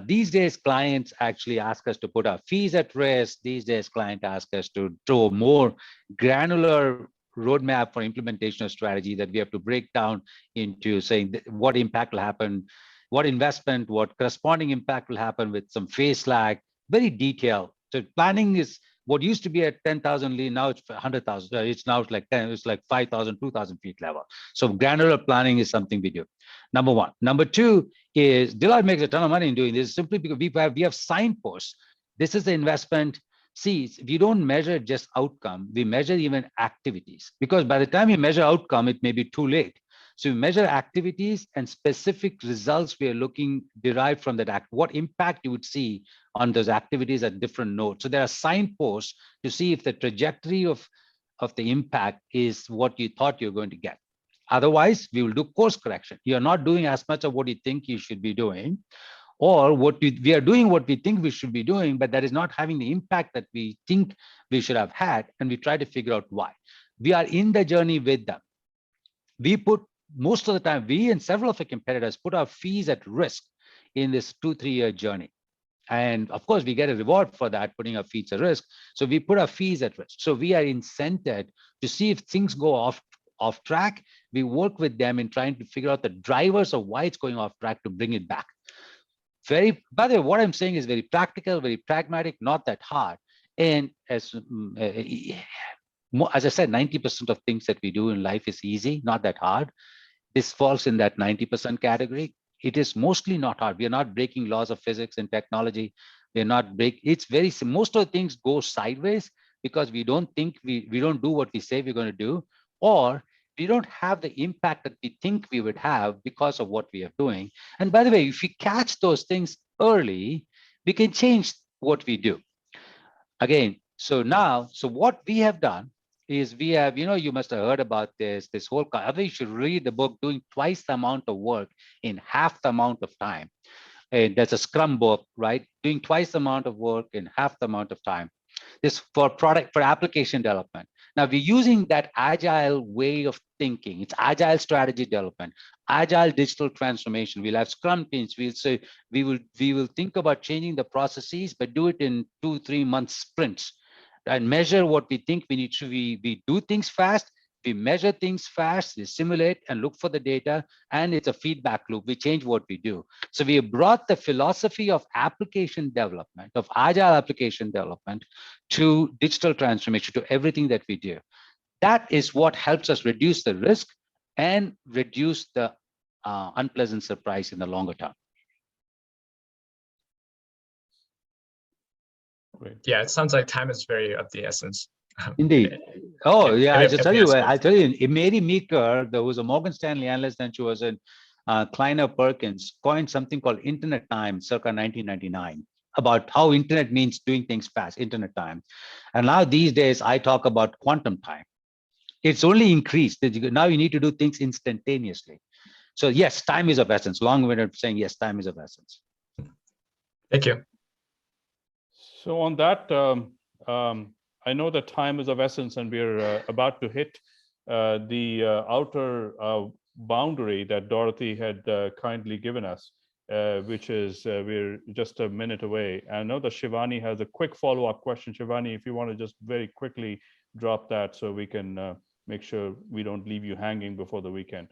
These days, clients actually ask us to put our fees at risk. These days, clients ask us to do a more granular roadmap for implementation of strategy that we have to break down into saying what impact will happen, what investment, what corresponding impact will happen with some phase lag, very detailed. So planning is what used to be at 10,000 lead, now it's 100,000. It's now like 10, it's like 5,000, 2,000 feet level. So granular planning is something we do. Number one. Number two is Deloitte makes a ton of money in doing this simply because we have signposts. This is the investment. See, if you don't measure just outcome, we measure even activities, because by the time you measure outcome, it may be too late. So we measure activities and specific results we are looking derived from that act, what impact you would see on those activities at different nodes. So there are signposts to see if the trajectory of of the impact is what you thought you're going to get. Otherwise, we will do course correction. You're not doing as much of what you think you should be doing, or we are doing what we think we should be doing, but that is not having the impact that we think we should have had, and we try to figure out why. We are in the journey with them. We put, most of the time, we and several of our competitors put our fees at risk in this 2-3 year journey. And of course, we get a reward for that, putting our fees at risk. So we put our fees at risk. So we are incented to see if things go off track. We work with them in trying to figure out the drivers of why it's going off track to bring it back. By the way, what I'm saying is very practical, very pragmatic, not that hard. And as I said, 90% of things that we do in life is easy, not that hard. This falls in that 90% category. It is mostly not hard. We are not breaking laws of physics and technology. We're not it's very, most of the things go sideways because we don't think we don't do what we say we're going to do, or we don't have the impact that we think we would have because of what we are doing. And by the way, if we catch those things early, we can change what we do. Again, so what we have done is we have, you must have heard about this whole, I think you should read the book, Doing Twice the Amount of Work in Half the Amount of Time. And that's a Scrum book, right? Doing twice the amount of work in half the amount of time. This for application development. Now we're using that agile way of thinking. It's agile strategy development, agile digital transformation. We'll have Scrum teams. We'll say we will think about changing the processes, but do it in 2-3 month sprints and measure what we think we need to. We do things fast. We measure things fast, we simulate and look for the data, and it's a feedback loop. We change what we do. So we brought the philosophy of application development, of agile application development, to digital transformation, to everything that we do. That is what helps us reduce the risk and reduce the unpleasant surprise in the longer term. Great. Yeah, it sounds like time is very of the essence. Indeed. Oh, yeah. I'll tell you, Mary Meeker, there was a Morgan Stanley analyst, and she was in Kleiner Perkins, coined something called internet time circa 1999, about how internet means doing things fast, internet time. And now these days, I talk about quantum time. It's only increased. Now you need to do things instantaneously. So yes, time is of essence. Long-winded saying, yes, time is of essence. Thank you. So on that, I know that time is of essence, and we're about to hit the outer boundary that Dorothy had kindly given us, which is we're just a minute away. I know that Shivani has a quick follow-up question. Shivani, if you want to just very quickly drop that so we can make sure we don't leave you hanging before the weekend.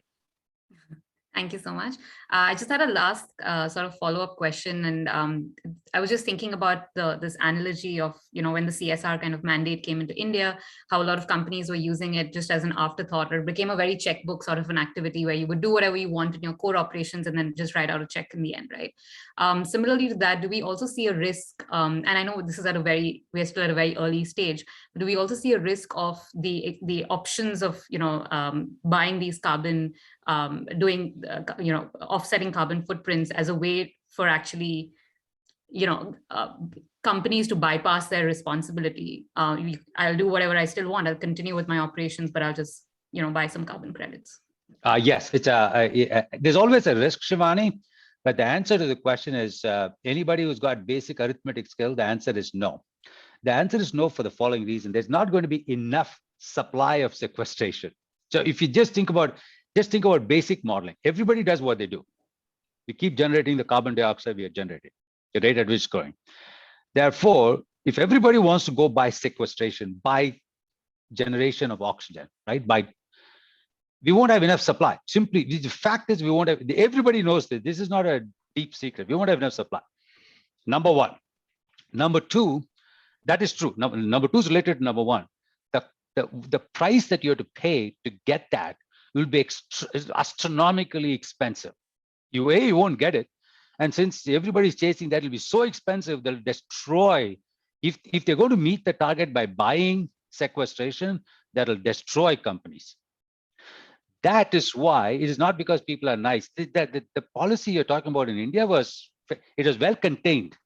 Thank you so much. I just had a last sort of follow-up question, and I was just thinking about this analogy of, when the CSR kind of mandate came into India, how a lot of companies were using it just as an afterthought, or it became a very checkbook sort of an activity where you would do whatever you want in your core operations and then just write out a check in the end, right? Similarly to that, do we also see a risk, and I know this is we're still at a very early stage, but do we also see a risk of the options of, buying these carbon, doing, offsetting carbon footprints as a way for actually, companies to bypass their responsibility? I'll do whatever I still want. I'll continue with my operations, but I'll just, buy some carbon credits. Yes, it's there's always a risk, Shivani, but the answer to the question is anybody who's got basic arithmetic skill, the answer is no. The answer is no for the following reason. There's not going to be enough supply of sequestration. So if you just think about basic modeling, everybody does what they do. We keep generating the carbon dioxide we are generating, the rate at which it's growing. Therefore, if everybody wants to go by sequestration, by generation of oxygen, right? We won't have enough supply. Simply, the fact is we won't have, everybody knows this. This is not a deep secret. We won't have enough supply. Number one. Number two, that is true. Number two is related to number one. The price that you have to pay to get that will be astronomically expensive. You won't get it. And since everybody's chasing that, it'll be so expensive, they'll destroy. If they're going to meet the target by buying sequestration, that'll destroy companies. That is why it is not because people are nice. The policy you're talking about in India was well contained.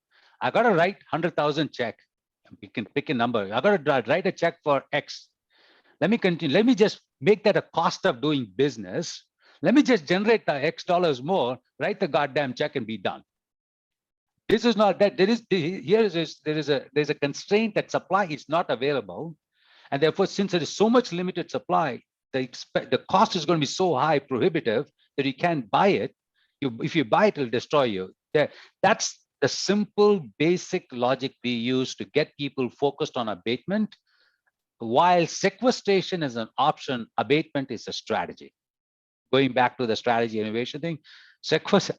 I got to write 100,000 check. We can pick a number. I got to write a check for X. Let me continue. Let me just make that a cost of doing business. Let me just generate the X dollars more, write the goddamn check and be done. This is not that. There's a constraint that supply is not available. And therefore, since there is so much limited supply, the cost is going to be so high, prohibitive, that you can't buy it. If you buy it, it'll destroy you. That's the simple, basic logic we use to get people focused on abatement. While sequestration is an option, abatement is a strategy. Going back to the strategy innovation thing,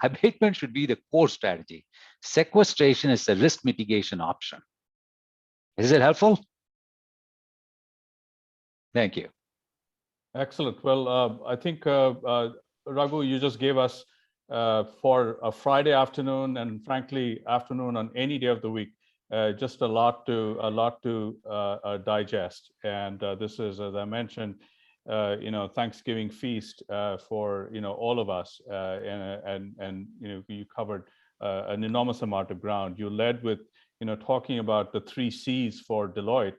abatement should be the core strategy. Sequestration is a risk mitigation option. Is it helpful? Thank you. Excellent. Well, I think Ragu, you just gave us for a Friday afternoon, and frankly, afternoon on any day of the week, just a lot to digest. And this is, as I mentioned, Thanksgiving feast for all of us, and you covered an enormous amount of ground. You led with talking about the 3 C's for Deloitte: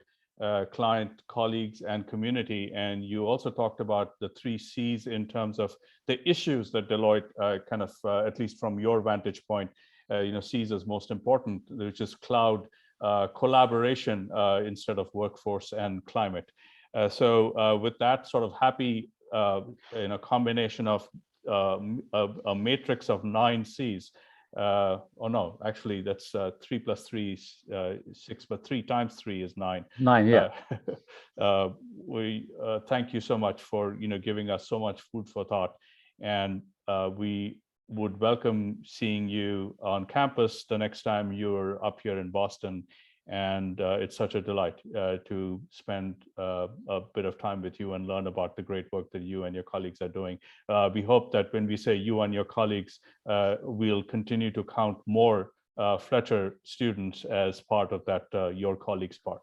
client, colleagues, and community. And you also talked about the 3 C's in terms of the issues that Deloitte kind of, at least from your vantage point, sees as most important, which is cloud, collaboration instead of workforce, and climate. So with that sort of happy combination of a matrix of 9 C's, oh no, actually that's 3 + 3 is 6, but 3 times 3 is 9. 9, yeah. We thank you so much for giving us so much food for thought, and we would welcome seeing you on campus the next time you're up here in Boston. And it's such a delight to spend a bit of time with you and learn about the great work that you and your colleagues are doing. We hope that when we say you and your colleagues, we'll continue to count more Fletcher students as part of that your colleagues part.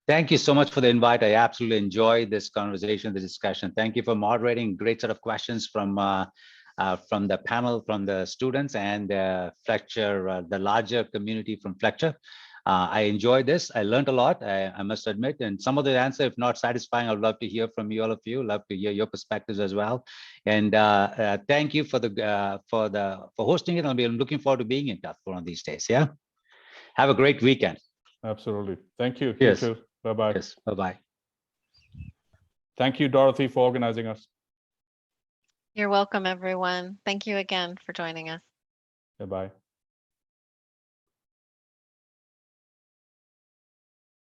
Thank you so much for the invite. I absolutely enjoyed this conversation, the discussion. Thank you for moderating. Great set of questions from the panel, from the students, and Fletcher, the larger community from Fletcher. I enjoyed this. I learned a lot, I must admit, and some of the answer, if not satisfying, I'd love to hear from you, all of you. Love to hear your perspectives as well. And thank you for hosting it. I'll be looking forward to being in touch one of these days. Yeah. Have a great weekend. Absolutely. Thank you. Yes. You too. Bye-bye. Yes. Bye-bye. Thank you, Dorothy, for organizing us. You're welcome, everyone. Thank you again for joining us. Bye-bye.